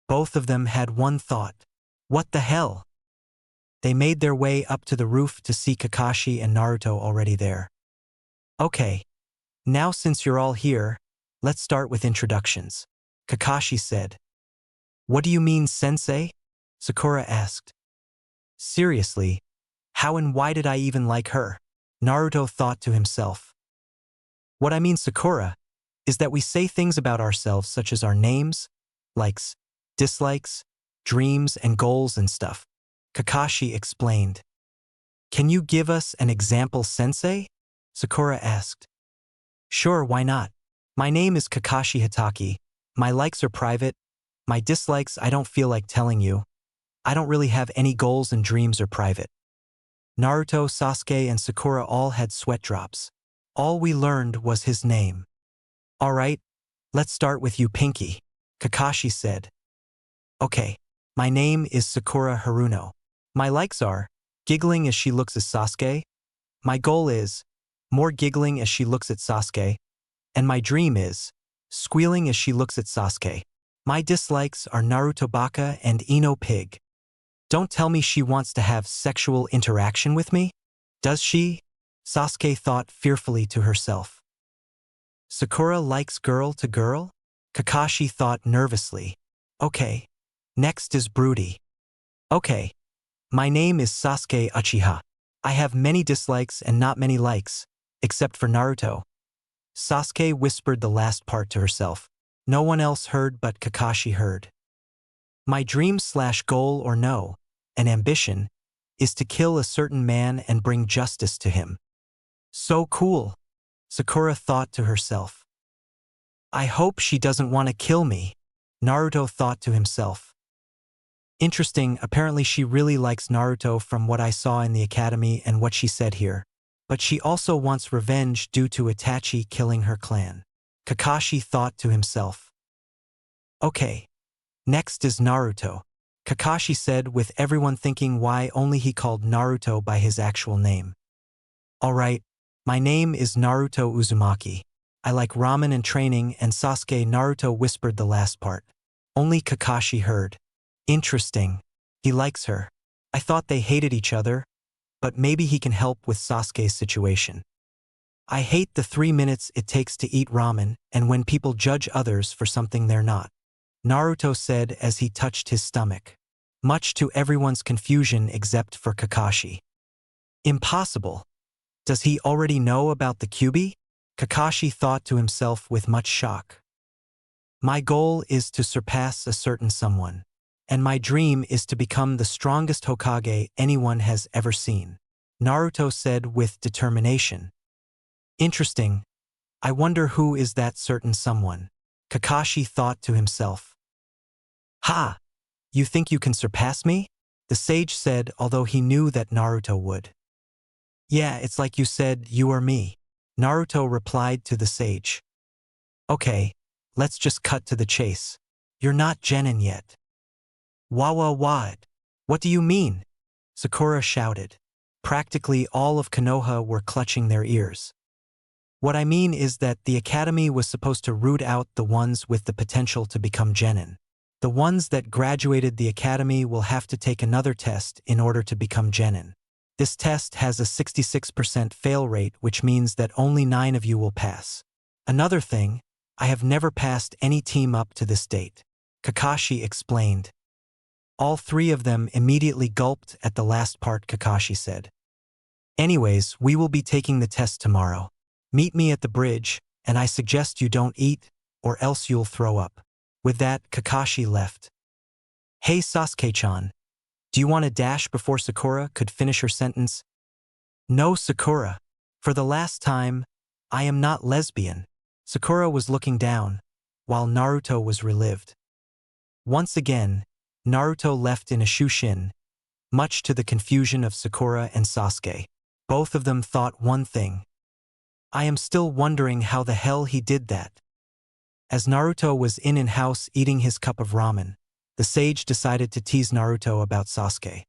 Both of them had one thought. What the hell? They made their way up to the roof to see Kakashi and Naruto already there. Okay. Now since you're all here, let's start with introductions, Kakashi said. What do you mean, sensei? Sakura asked. Seriously, how and why did I even like her? Naruto thought to himself. What I mean, Sakura, is that we say things about ourselves such as our names, likes, dislikes, dreams and goals and stuff, Kakashi explained. Can you give us an example, sensei? Sakura asked. Sure, why not? My name is Kakashi Hatake. My likes are private. My dislikes I don't feel like telling you. I don't really have any goals and dreams are private. Naruto, Sasuke and Sakura all had sweat drops. All we learned was his name. Alright, let's start with you, Pinky, Kakashi said. Okay, my name is Sakura Haruno. My likes are giggling as she looks at Sasuke. My goal is more giggling as she looks at Sasuke. And my dream is squealing as she looks at Sasuke. My dislikes are Naruto Baka and Ino Pig. Don't tell me she wants to have sexual interaction with me. Does she? Sasuke thought fearfully to herself. Sakura likes girl to girl? Kakashi thought nervously. Okay. Next is broody. Okay. My name is Sasuke Uchiha. I have many dislikes and not many likes, except for Naruto. Sasuke whispered the last part to herself. No one else heard but Kakashi heard. My dream/goal or no, an ambition, is to kill a certain man and bring justice to him. So cool, Sakura thought to herself. I hope she doesn't want to kill me, Naruto thought to himself. Interesting, apparently she really likes Naruto from what I saw in the academy and what she said here. But she also wants revenge due to Itachi killing her clan. Kakashi thought to himself. Okay. Next is Naruto, Kakashi said with everyone thinking why only he called Naruto by his actual name. Alright, my name is Naruto Uzumaki. I like ramen and training, and Sasuke Naruto whispered the last part. Only Kakashi heard. Interesting. He likes her. I thought they hated each other, but maybe he can help with Sasuke's situation. I hate the 3 minutes it takes to eat ramen and when people judge others for something they're not, Naruto said as he touched his stomach. Much to everyone's confusion except for Kakashi. Impossible. Does he already know about the Kyuubi? Kakashi thought to himself with much shock. My goal is to surpass a certain someone. And my dream is to become the strongest Hokage anyone has ever seen, Naruto said with determination. Interesting. I wonder who is that certain someone, Kakashi thought to himself. Ha! You think you can surpass me? The sage said, although he knew that Naruto would. Yeah, it's like you said, you or me, Naruto replied to the sage. Okay, let's just cut to the chase. You're not Genin yet. What do you mean? Sakura shouted. Practically all of Konoha were clutching their ears. What I mean is that the academy was supposed to root out the ones with the potential to become Genin. The ones that graduated the academy will have to take another test in order to become Genin. This test has a 66% fail rate, which means that only 9 of you will pass. Another thing, I have never passed any team up to this date, Kakashi explained. All 3 of them immediately gulped at the last part Kakashi said. Anyways, we will be taking the test tomorrow. Meet me at the bridge, and I suggest you don't eat, or else you'll throw up. With that, Kakashi left. Hey Sasuke-chan. Do you want to dash before Sakura could finish her sentence? No, Sakura. For the last time, I am not lesbian. Sakura was looking down, while Naruto was relived. Once again, Naruto left in a shushin, much to the confusion of Sakura and Sasuke. Both of them thought one thing. I am still wondering how the hell he did that. As Naruto was in-house eating his cup of ramen, the sage decided to tease Naruto about Sasuke.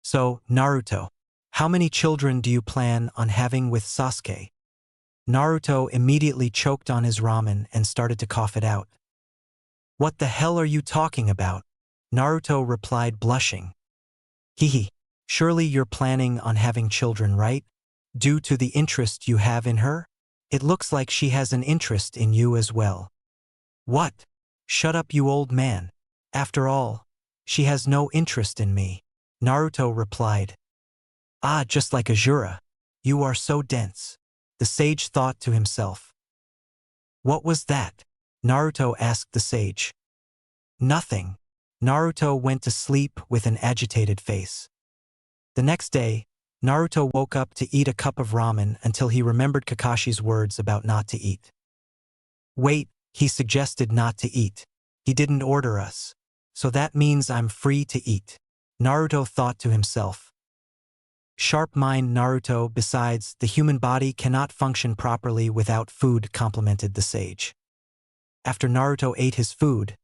So, Naruto, how many children do you plan on having with Sasuke? Naruto immediately choked on his ramen and started to cough it out. What the hell are you talking about? Naruto replied blushing. Hehe, surely you're planning on having children, right? Due to the interest you have in her? It looks like she has an interest in you as well. What? Shut up, you old man. After all, she has no interest in me, Naruto replied. Ah, just like Azura. You are so dense, the sage thought to himself. What was that? Naruto asked the sage. Nothing. Naruto went to sleep with an agitated face. The next day, Naruto woke up to eat a cup of ramen until he remembered Kakashi's words about not to eat. Wait, he suggested not to eat. He didn't order us. So that means I'm free to eat, Naruto thought to himself. Sharp mind Naruto. Besides, the human body cannot function properly without food, complimented the sage. After Naruto ate his food,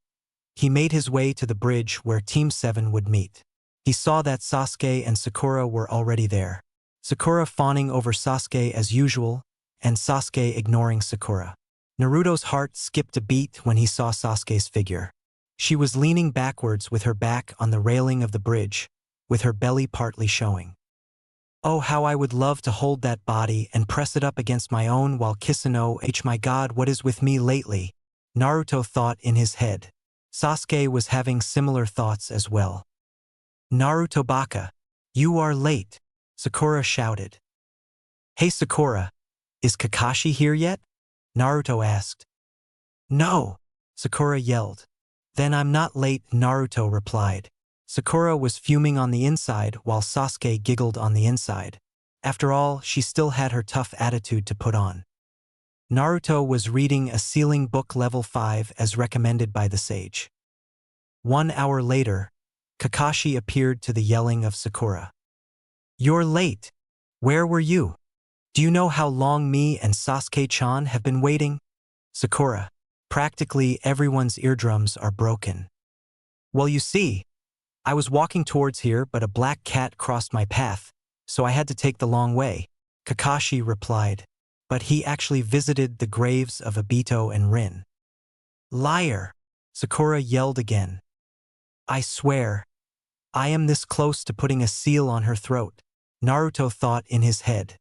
he made his way to the bridge where Team 7 would meet. He saw that Sasuke and Sakura were already there. Sakura fawning over Sasuke as usual, and Sasuke ignoring Sakura. Naruto's heart skipped a beat when he saw Sasuke's figure. She was leaning backwards with her back on the railing of the bridge, with her belly partly showing. Oh, how I would love to hold that body and press it up against my own while kissing. Oh, my God, what is with me lately? Naruto thought in his head. Sasuke was having similar thoughts as well. Naruto Baka, you are late, Sakura shouted. Hey Sakura, is Kakashi here yet? Naruto asked. No, Sakura yelled. Then I'm not late, Naruto replied. Sakura was fuming on the inside while Sasuke giggled on the inside. After all, she still had her tough attitude to put on. Naruto was reading a sealing book level 5 as recommended by the sage. 1 hour later, Kakashi appeared to the yelling of Sakura. You're late. Where were you? Do you know how long me and Sasuke-chan have been waiting? Sakura, practically everyone's eardrums are broken. Well, you see, I was walking towards here but a black cat crossed my path, so I had to take the long way, Kakashi replied. But he actually visited the graves of Obito and Rin. Liar! Sakura yelled again. I swear, I am this close to putting a seal on her throat, Naruto thought in his head.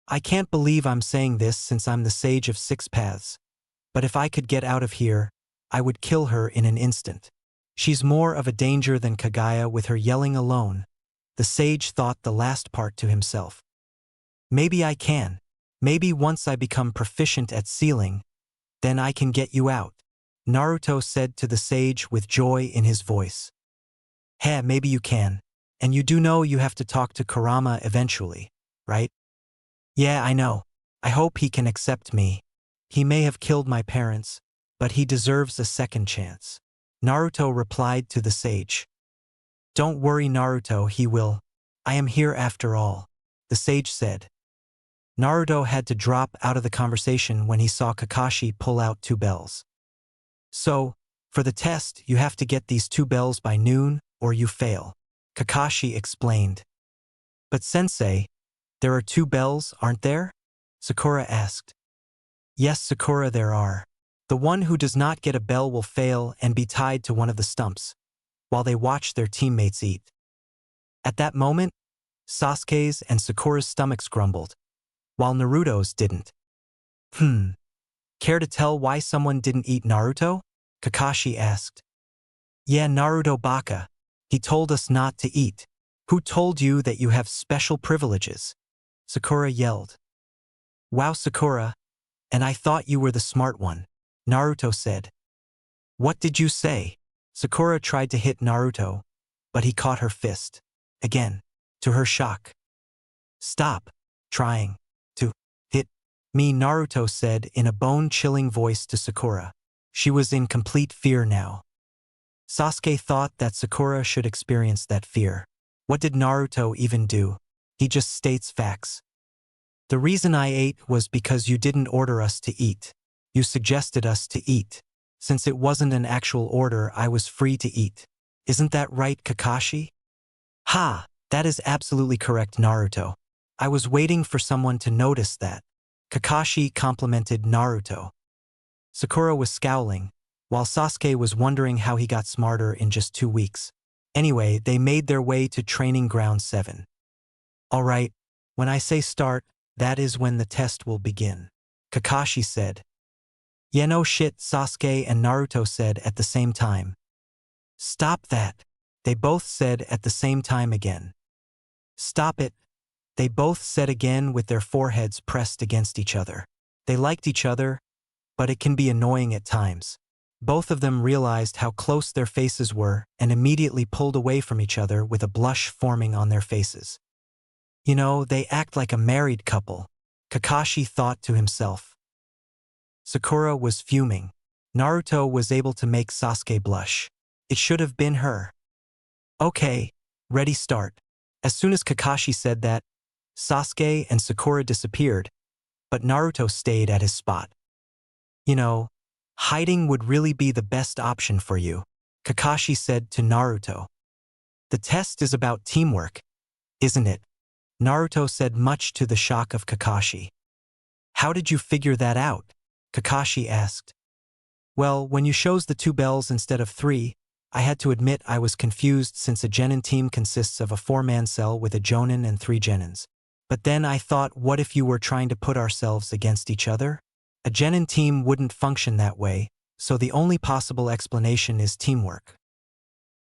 I can't believe I'm saying this since I'm the sage of 6 paths, but if I could get out of here, I would kill her in an instant. She's more of a danger than Kaguya with her yelling alone. The sage thought the last part to himself. Maybe I can. Maybe once I become proficient at sealing, then I can get you out, Naruto said to the sage with joy in his voice. Heh, maybe you can. And you do know you have to talk to Kurama eventually, right? Yeah, I know. I hope he can accept me. He may have killed my parents, but he deserves a second chance, Naruto replied to the sage. Don't worry, Naruto, he will. I am here after all, the sage said. Naruto had to drop out of the conversation when he saw Kakashi pull out 2 bells. So, for the test, you have to get these 2 bells by noon, or you fail, Kakashi explained. But sensei, there are 2 bells, aren't there? Sakura asked. Yes, Sakura, there are. The one who does not get a bell will fail and be tied to one of the stumps, while they watch their teammates eat. At that moment, Sasuke's and Sakura's stomachs grumbled, while Naruto's didn't. Care to tell why someone didn't eat Naruto? Kakashi asked. Yeah, Naruto Baka. He told us not to eat. Who told you that you have special privileges? Sakura yelled. Wow, Sakura, and I thought you were the smart one, Naruto said. What did you say? Sakura tried to hit Naruto, but he caught her fist. Again, to her shock. Stop trying to hit me, Naruto said in a bone-chilling voice to Sakura. She was in complete fear now. Sasuke thought that Sakura should experience that fear. What did Naruto even do? He just states facts. The reason I ate was because you didn't order us to eat. You suggested us to eat. Since it wasn't an actual order, I was free to eat. Isn't that right, Kakashi? Ha! That is absolutely correct, Naruto. I was waiting for someone to notice that. Kakashi complimented Naruto. Sakura was scowling, while Sasuke was wondering how he got smarter in just 2 weeks. Anyway, they made their way to Training Ground 7. Alright, when I say start, that is when the test will begin, Kakashi said. Yeah, no shit, Sasuke and Naruto said at the same time. Stop that, they both said at the same time again. Stop it, they both said again with their foreheads pressed against each other. They liked each other, but it can be annoying at times. Both of them realized how close their faces were and immediately pulled away from each other with a blush forming on their faces. You know, they act like a married couple, Kakashi thought to himself. Sakura was fuming. Naruto was able to make Sasuke blush. It should have been her. Okay, ready, start. As soon as Kakashi said that, Sasuke and Sakura disappeared, but Naruto stayed at his spot. You know, hiding would really be the best option for you, Kakashi said to Naruto. The test is about teamwork, isn't it? Naruto said, much to the shock of Kakashi. How did you figure that out? Kakashi asked. Well, when you chose the 2 bells instead of 3, I had to admit I was confused since a genin team consists of a 4-man cell with a jonin and 3 genins. But then I thought, what if you were trying to put ourselves against each other? A genin team wouldn't function that way, so the only possible explanation is teamwork.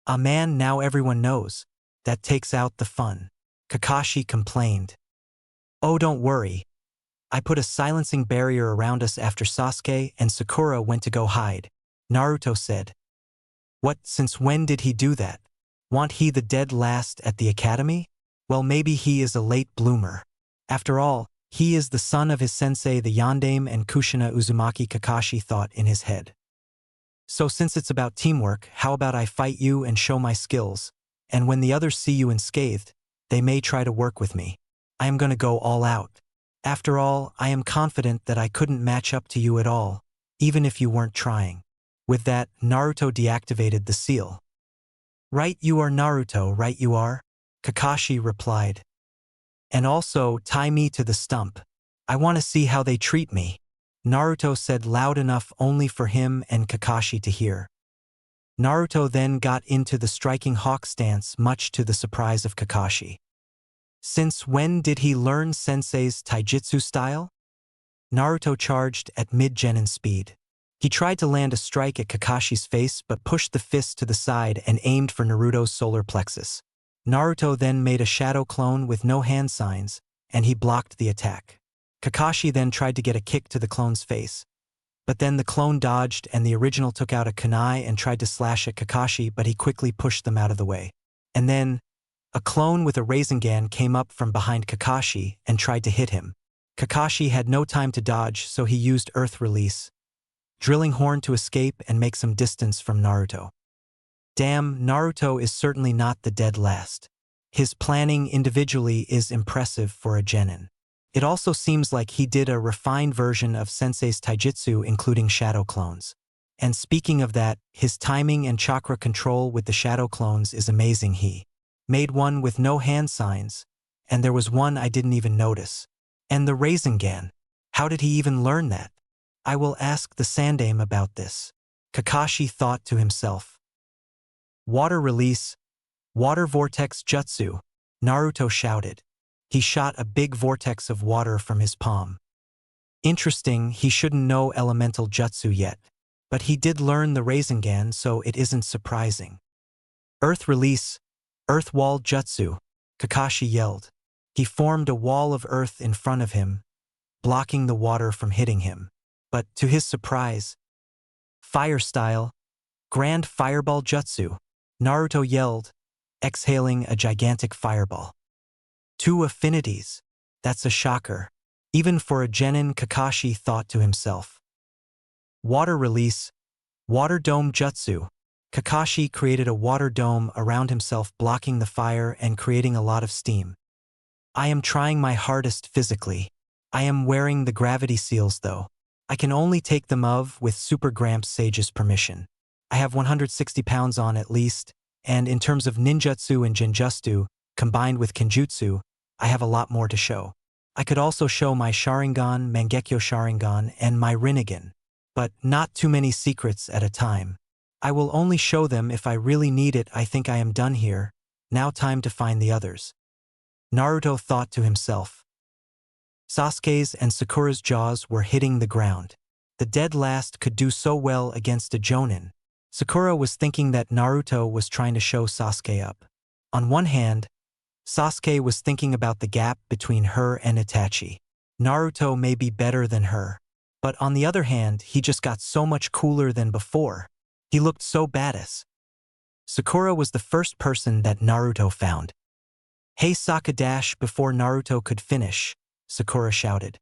Ah man, now everyone knows. That takes out the fun. Kakashi complained. Oh, don't worry. I put a silencing barrier around us after Sasuke and Sakura went to go hide. Naruto said. What, since when did he do that? Want he the dead last at the academy? Well, maybe he is a late bloomer. After all, he is the son of his sensei the Yondaime and Kushina Uzumaki, Kakashi thought in his head. So since it's about teamwork, how about I fight you and show my skills, and when the others see you unscathed, they may try to work with me. I am gonna go all out. After all, I am confident that I couldn't match up to you at all, even if you weren't trying. With that, Naruto deactivated the seal. Right, you are Naruto, right you are? Kakashi replied. And also, tie me to the stump. I want to see how they treat me. Naruto said loud enough only for him and Kakashi to hear. Naruto then got into the striking hawk stance, much to the surprise of Kakashi. Since when did he learn Sensei's taijutsu style? Naruto charged at mid-genin speed. He tried to land a strike at Kakashi's face but pushed the fist to the side and aimed for Naruto's solar plexus. Naruto then made a shadow clone with no hand signs, and he blocked the attack. Kakashi then tried to get a kick to the clone's face. But then the clone dodged and the original took out a kunai and tried to slash at Kakashi, but he quickly pushed them out of the way. And then, a clone with a Rasengan came up from behind Kakashi and tried to hit him. Kakashi had no time to dodge, so he used Earth Release, drilling Horn to escape and make some distance from Naruto. Damn, Naruto is certainly not the dead last. His planning individually is impressive for a genin. It also seems like he did a refined version of Sensei's taijutsu, including shadow clones. And speaking of that, his timing and chakra control with the shadow clones is amazing. He made one with no hand signs, and there was one I didn't even notice. And the Rasengan, how did he even learn that? I will ask the Sandaime about this. Kakashi thought to himself. Water Release, Water Vortex Jutsu, Naruto shouted. He shot a big vortex of water from his palm. Interesting, he shouldn't know elemental jutsu yet, but he did learn the Rasengan, so it isn't surprising. Earth Release, Earth Wall Jutsu, Kakashi yelled. He formed a wall of earth in front of him, blocking the water from hitting him. But, to his surprise, Fire Style, Grand Fireball Jutsu, Naruto yelled, exhaling a gigantic fireball. 2 affinities. That's a shocker. Even for a genin, Kakashi thought to himself. Water Release, Water Dome Jutsu. Kakashi created a water dome around himself, blocking the fire and creating a lot of steam. I am trying my hardest physically. I am wearing the gravity seals though. I can only take them off with Super Gramps Sage's permission. I have 160 pounds on at least, and in terms of ninjutsu and genjutsu, combined with kenjutsu, I have a lot more to show. I could also show my Sharingan, Mangekyo Sharingan, and my Rinnegan. But not too many secrets at a time. I will only show them if I really need it. I think I am done here. Now time to find the others. Naruto thought to himself. Sasuke's and Sakura's jaws were hitting the ground. The dead last could do so well against a jonin. Sakura was thinking that Naruto was trying to show Sasuke up. On one hand, Sasuke was thinking about the gap between her and Itachi. Naruto may be better than her. But on the other hand, he just got so much cooler than before. He looked so badass. Sakura was the first person that Naruto found. Hey Sakadash, before Naruto could finish, Sakura shouted.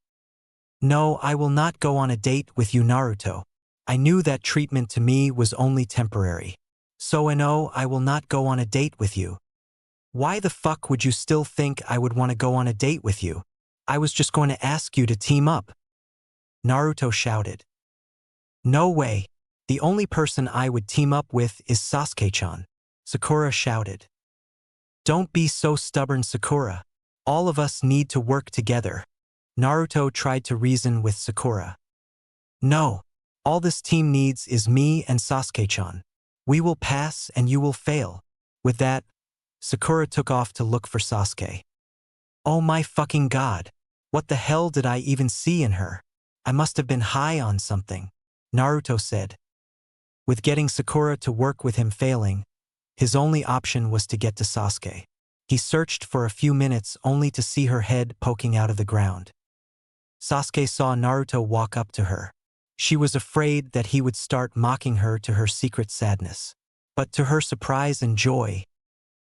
No, I will not go on a date with you, Naruto. I knew that treatment to me was only temporary. So no, I will not go on a date with you. Why the fuck would you still think I would want to go on a date with you? I was just going to ask you to team up. Naruto shouted. No way. The only person I would team up with is Sasuke-chan. Sakura shouted. Don't be so stubborn, Sakura. All of us need to work together. Naruto tried to reason with Sakura. No. All this team needs is me and Sasuke-chan. We will pass and you will fail. With that, Sakura took off to look for Sasuke. Oh my fucking god. What the hell did I even see in her? I must have been high on something, Naruto said. With getting Sakura to work with him failing, his only option was to get to Sasuke. He searched for a few minutes only to see her head poking out of the ground. Sasuke saw Naruto walk up to her. She was afraid that he would start mocking her to her secret sadness. But to her surprise and joy,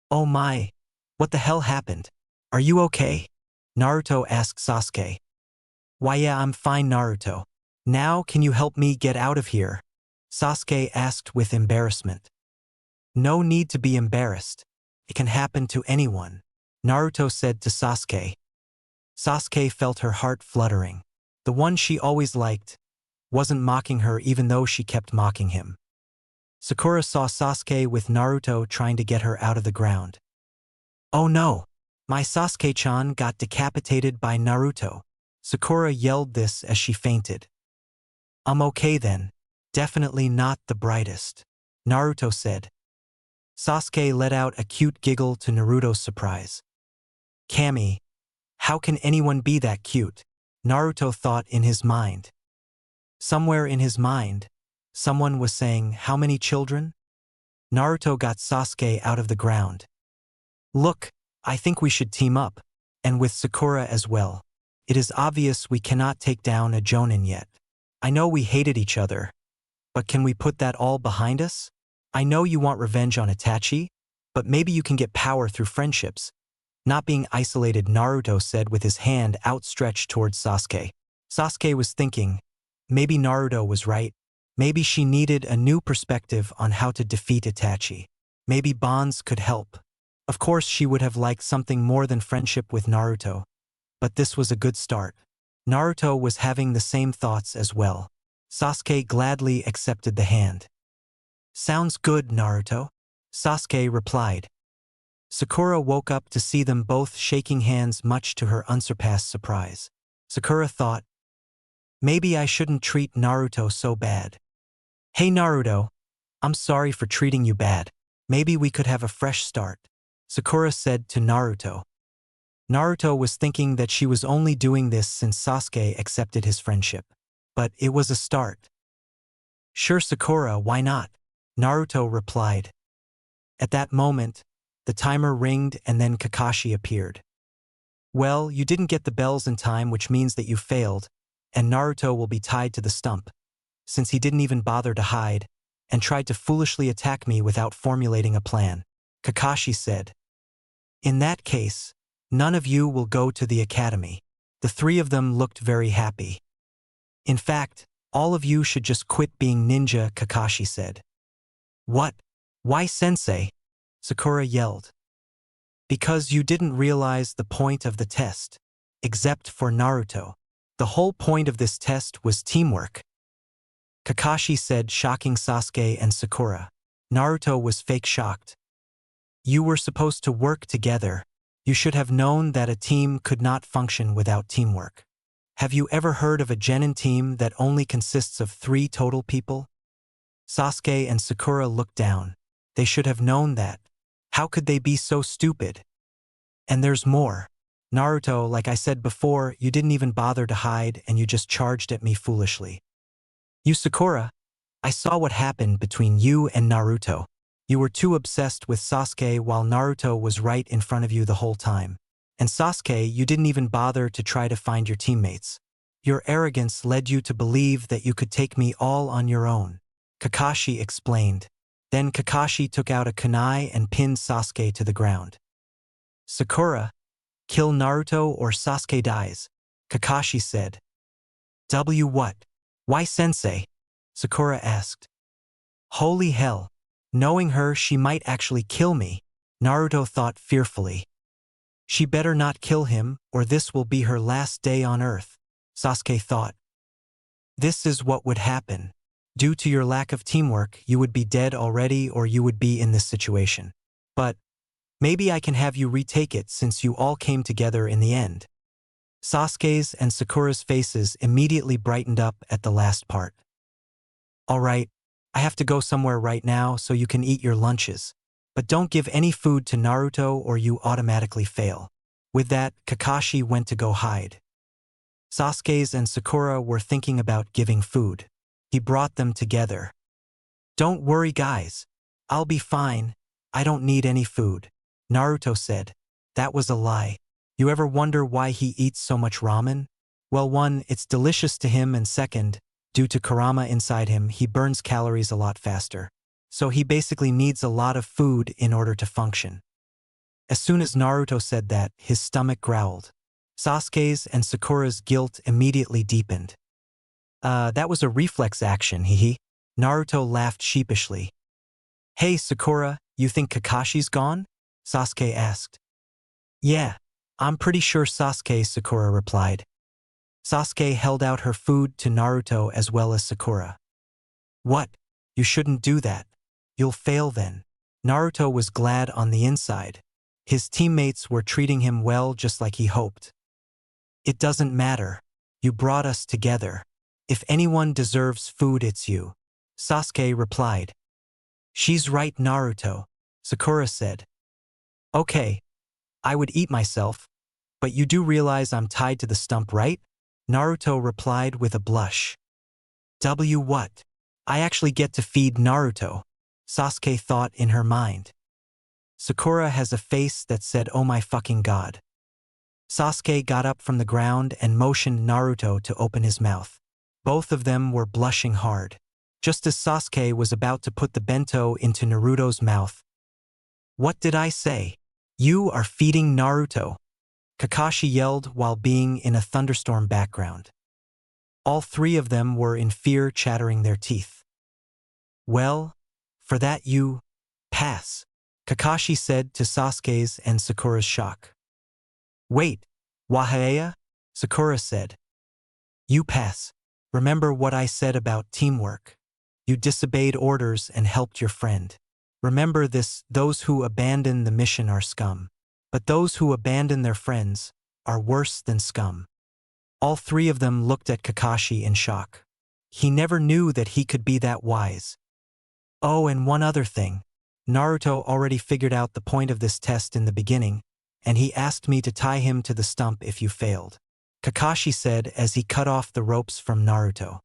"Oh my, what the hell happened? Are you okay?" Naruto asked Sasuke. "Why yeah, I'm fine, Naruto. Now can you help me get out of here?" Sasuke asked with embarrassment. "No need to be embarrassed. It can happen to anyone," Naruto said to Sasuke. Sasuke felt her heart fluttering. The one she always liked wasn't mocking her even though she kept mocking him. Sakura saw Sasuke with Naruto trying to get her out of the ground. "Oh no! My Sasuke-chan got decapitated by Naruto." Sakura yelled this as she fainted. "I'm okay then. Definitely not the brightest," Naruto said. Sasuke let out a cute giggle to Naruto's surprise. "Kami, how can anyone be that cute?" Naruto thought in his mind. Somewhere in his mind, someone was saying, "How many children?" Naruto got Sasuke out of the ground. "Look, I think we should team up, and with Sakura as well. It is obvious we cannot take down a Jonin yet. I know we hated each other, but can we put that all behind us? I know you want revenge on Itachi, but maybe you can get power through friendships." Not being isolated, Naruto said with his hand outstretched towards Sasuke. Sasuke was thinking, maybe Naruto was right. Maybe she needed a new perspective on how to defeat Itachi. Maybe bonds could help. Of course she would have liked something more than friendship with Naruto, but this was a good start. Naruto was having the same thoughts as well. Sasuke gladly accepted the hand. "Sounds good, Naruto," Sasuke replied. Sakura woke up to see them both shaking hands, much to her unsurpassed surprise. Sakura thought, maybe I shouldn't treat Naruto so bad. "Hey Naruto, I'm sorry for treating you bad. Maybe we could have a fresh start," Sakura said to Naruto. Naruto was thinking that she was only doing this since Sasuke accepted his friendship. But it was a start. "Sure Sakura, why not?" Naruto replied. At that moment, the timer ringed and then Kakashi appeared. "Well, you didn't get the bells in time, which means that you failed, and Naruto will be tied to the stump, since he didn't even bother to hide, and tried to foolishly attack me without formulating a plan," Kakashi said. "In that case, none of you will go to the academy." The three of them looked very happy. "In fact, all of you should just quit being ninja," Kakashi said. "What? Why sensei?" Sakura yelled. "Because you didn't realize the point of the test. Except for Naruto. The whole point of this test was teamwork," Kakashi said, shocking Sasuke and Sakura. Naruto was fake shocked. "You were supposed to work together. You should have known that a team could not function without teamwork. Have you ever heard of a genin team that only consists of 3 total people?" Sasuke and Sakura looked down. They should have known that. How could they be so stupid? "And there's more. Naruto, like I said before, you didn't even bother to hide and you just charged at me foolishly. You Sakura, I saw what happened between you and Naruto. You were too obsessed with Sasuke while Naruto was right in front of you the whole time. And Sasuke, you didn't even bother to try to find your teammates. Your arrogance led you to believe that you could take me all on your own," Kakashi explained. Then Kakashi took out a kunai and pinned Sasuke to the ground. "Sakura, kill Naruto or Sasuke dies," Kakashi said. What? Why sensei?" Sakura asked. "Holy hell. Knowing her, she might actually kill me," Naruto thought fearfully. "She better not kill him, or this will be her last day on Earth," Sasuke thought. "This is what would happen. Due to your lack of teamwork, you would be dead already or you would be in this situation. But maybe I can have you retake it since you all came together in the end." Sasuke's and Sakura's faces immediately brightened up at the last part. "All right, I have to go somewhere right now so you can eat your lunches. But don't give any food to Naruto or you automatically fail." With that, Kakashi went to go hide. Sasuke's and Sakura were thinking about giving food. He brought them together. "Don't worry guys. I'll be fine. I don't need any food," Naruto said. That was a lie. You ever wonder why he eats so much ramen? Well, one, it's delicious to him, and second, due to karama inside him, he burns calories a lot faster. So he basically needs a lot of food in order to function. As soon as Naruto said that, his stomach growled. Sasuke's and Sakura's guilt immediately deepened. That was a reflex action, hehe. Naruto laughed sheepishly. Hey Sakura, you think Kakashi's gone? Sasuke asked. Yeah, I'm pretty sure Sasuke, Sakura replied. Sasuke held out her food to Naruto as well as Sakura. What? You shouldn't do that. You'll fail then. Naruto was glad on the inside. His teammates were treating him well just like he hoped. It doesn't matter. You brought us together. If anyone deserves food, it's you. Sasuke replied. She's right, Naruto, Sakura said. Okay, I would eat myself, but you do realize I'm tied to the stump, right? Naruto replied with a blush. What? I actually get to feed Naruto, Sasuke thought in her mind. Sakura has a face that said, oh my fucking god. Sasuke got up from the ground and motioned Naruto to open his mouth. Both of them were blushing hard. Just as Sasuke was about to put the bento into Naruto's mouth. What did I say? You are feeding Naruto, Kakashi yelled while being in a thunderstorm background. All three of them were in fear, chattering their teeth. Well, for that you pass, Kakashi said to Sasuke's and Sakura's shock. Wait, Wahaya? Sakura said. You pass. Remember what I said about teamwork. You disobeyed orders and helped your friend. Remember this, those who abandon the mission are scum. But those who abandon their friends are worse than scum. All three of them looked at Kakashi in shock. He never knew that he could be that wise. Oh, and one other thing. Naruto already figured out the point of this test in the beginning, and he asked me to tie him to the stump if you failed. Kakashi said as he cut off the ropes from Naruto.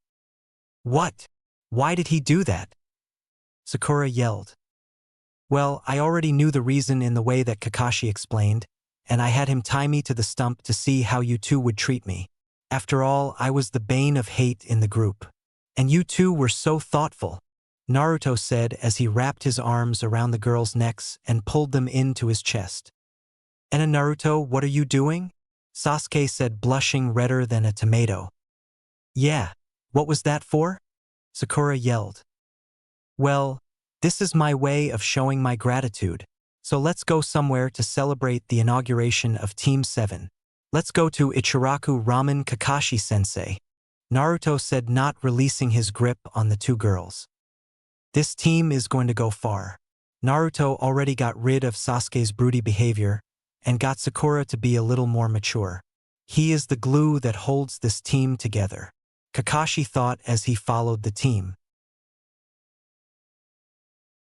What? Why did he do that? Sakura yelled. Well, I already knew the reason in the way that Kakashi explained, and I had him tie me to the stump to see how you two would treat me. After all, I was the bane of hate in the group. And you two were so thoughtful, Naruto said as he wrapped his arms around the girls' necks and pulled them into his chest. And Naruto, what are you doing? Sasuke said, blushing redder than a tomato. Yeah, what was that for? Sakura yelled. Well, this is my way of showing my gratitude, so let's go somewhere to celebrate the inauguration of Team 7. Let's go to Ichiraku Ramen Kakashi-sensei, Naruto said, not releasing his grip on the two girls. This team is going to go far. Naruto already got rid of Sasuke's broody behavior and got Sakura to be a little more mature. He is the glue that holds this team together, Kakashi thought as he followed the team.